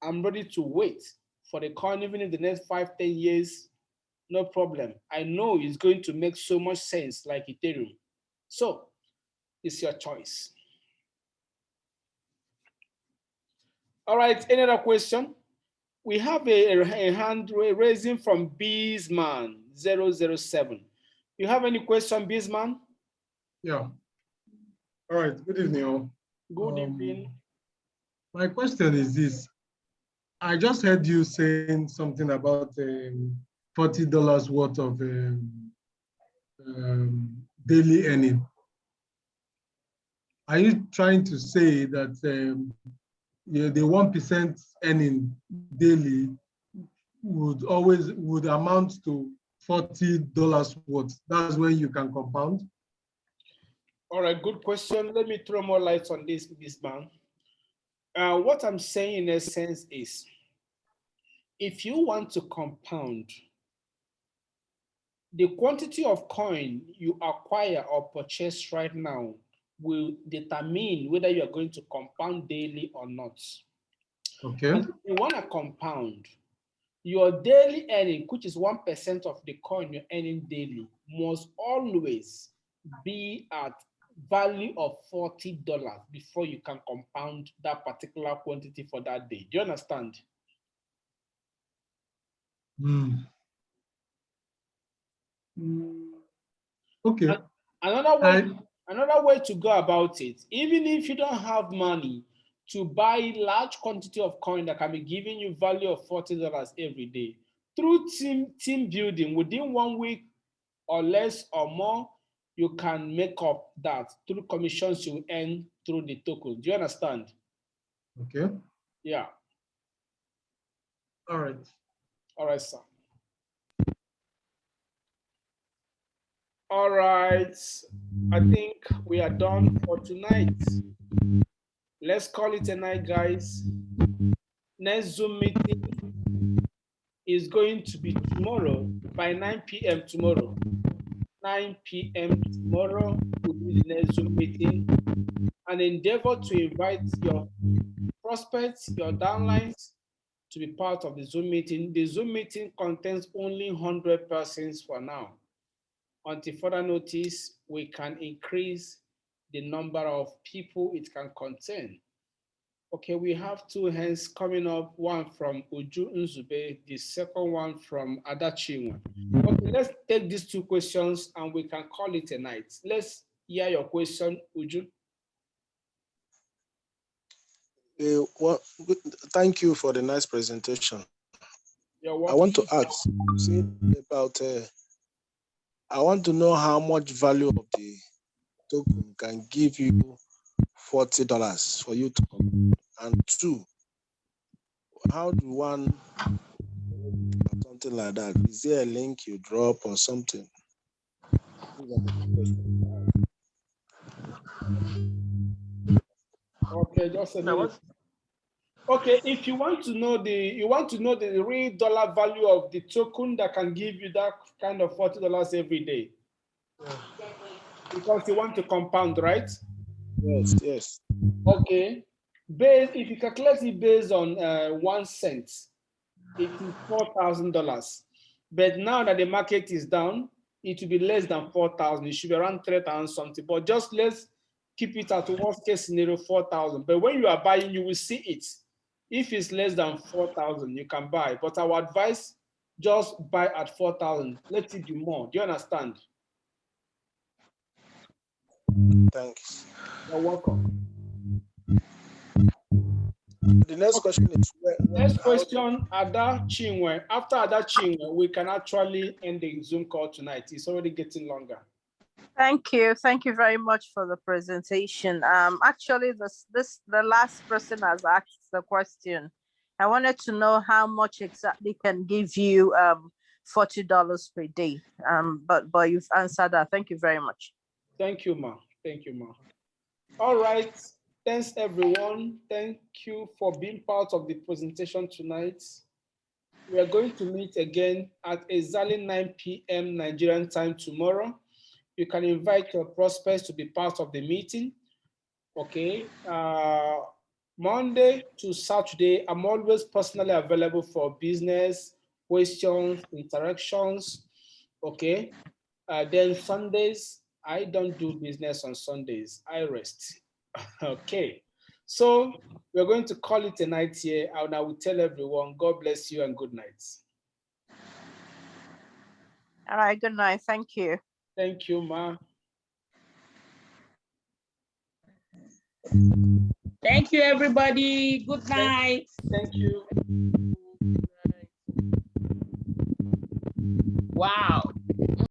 I'm ready to wait for the coin, even in the next 5-10 years, no problem. I know it's going to make so much sense like Ethereum. So it's your choice. All right, any other question? We have a hand raising from Beesman 007. You have any question, Beesman? Yeah. All right. Good evening, all. Good evening. My question is this. I just heard you saying something about $40 worth of daily earning. Are you trying to say that the 1% earning daily would amount to $40 worth? That's when you can compound? All right, good question. Let me throw more light on this man. What I'm saying in essence is, if you want to compound, the quantity of coin you acquire or purchase right now will determine whether you are going to compound daily or not. Okay. And if you want to compound, your daily earning, which is 1% of the coin you're earning daily, must always be at value of $40 before you can compound that particular quantity for that day. Do you understand? Okay. Another way to go about it, even if you don't have money to buy large quantity of coin that can be giving you value of $40 every day, through team building within 1 week or less or more, you can make up that through commissions you earn through the token. Do you understand? Okay. Yeah. All right. All right, sir. All right. I think we are done for tonight. Let's call it a night, guys. Next Zoom meeting is going to be tomorrow by 9 p.m. tomorrow. 9 p.m. tomorrow will be the next Zoom meeting. And endeavor to invite your prospects, your downlines to be part of the Zoom meeting. The Zoom meeting contains only 100 persons for now. Until further notice, we can increase the number of people it can contain. Okay, we have two hands coming up, one from Uju Nzube, the second one from Adachinwa. Okay, let's take these two questions and we can call it a night. Let's hear your question, Uju. Thank you for the nice presentation. You're I welcome. want to ask, say about, I want to know how much value of the token can give you $40 for you to come. And two, how do one, something like that? Is there a link you drop or something? Okay, just a minute. Okay, if you want to know the real dollar value of the token that can give you that kind of $40 every day. Because you want to compound, right? Yes, yes. Okay. If you calculate it based on 1 cent, it is $4,000. But now that the market is down, it will be less than 4,000. It should be around 3,000 something. But just let's keep it at worst case scenario 4,000. But when you are buying, you will see it. If it's less than 4,000, you can buy. But our advice, just buy at 4,000. Let it be more. Do you understand? Thanks. You're welcome. The next question is next question, Ada Chinwe. After Ada Chinwe, we can actually end the Zoom call tonight. It's already getting longer. Thank you. Thank you very much for the presentation. Actually, the last person has asked the question. I wanted to know how much exactly can give you $40 per day. But you've answered that. Thank you very much. Thank you, ma. Thank you, ma. All right. Thanks, everyone. Thank you for being part of the presentation tonight. We are going to meet again at exactly 9 p.m. Nigerian time tomorrow. You can invite your prospects to be part of the meeting. Okay. Monday to Saturday, I'm always personally available for business, questions, interactions. Okay. Then Sundays, I don't do business on Sundays. I rest. Okay. So we're going to call it a night here, and I will tell everyone, God bless you and good night. All right. Good night. Thank you. Thank you, ma. Thank you, everybody. Good night. Thank you. Wow.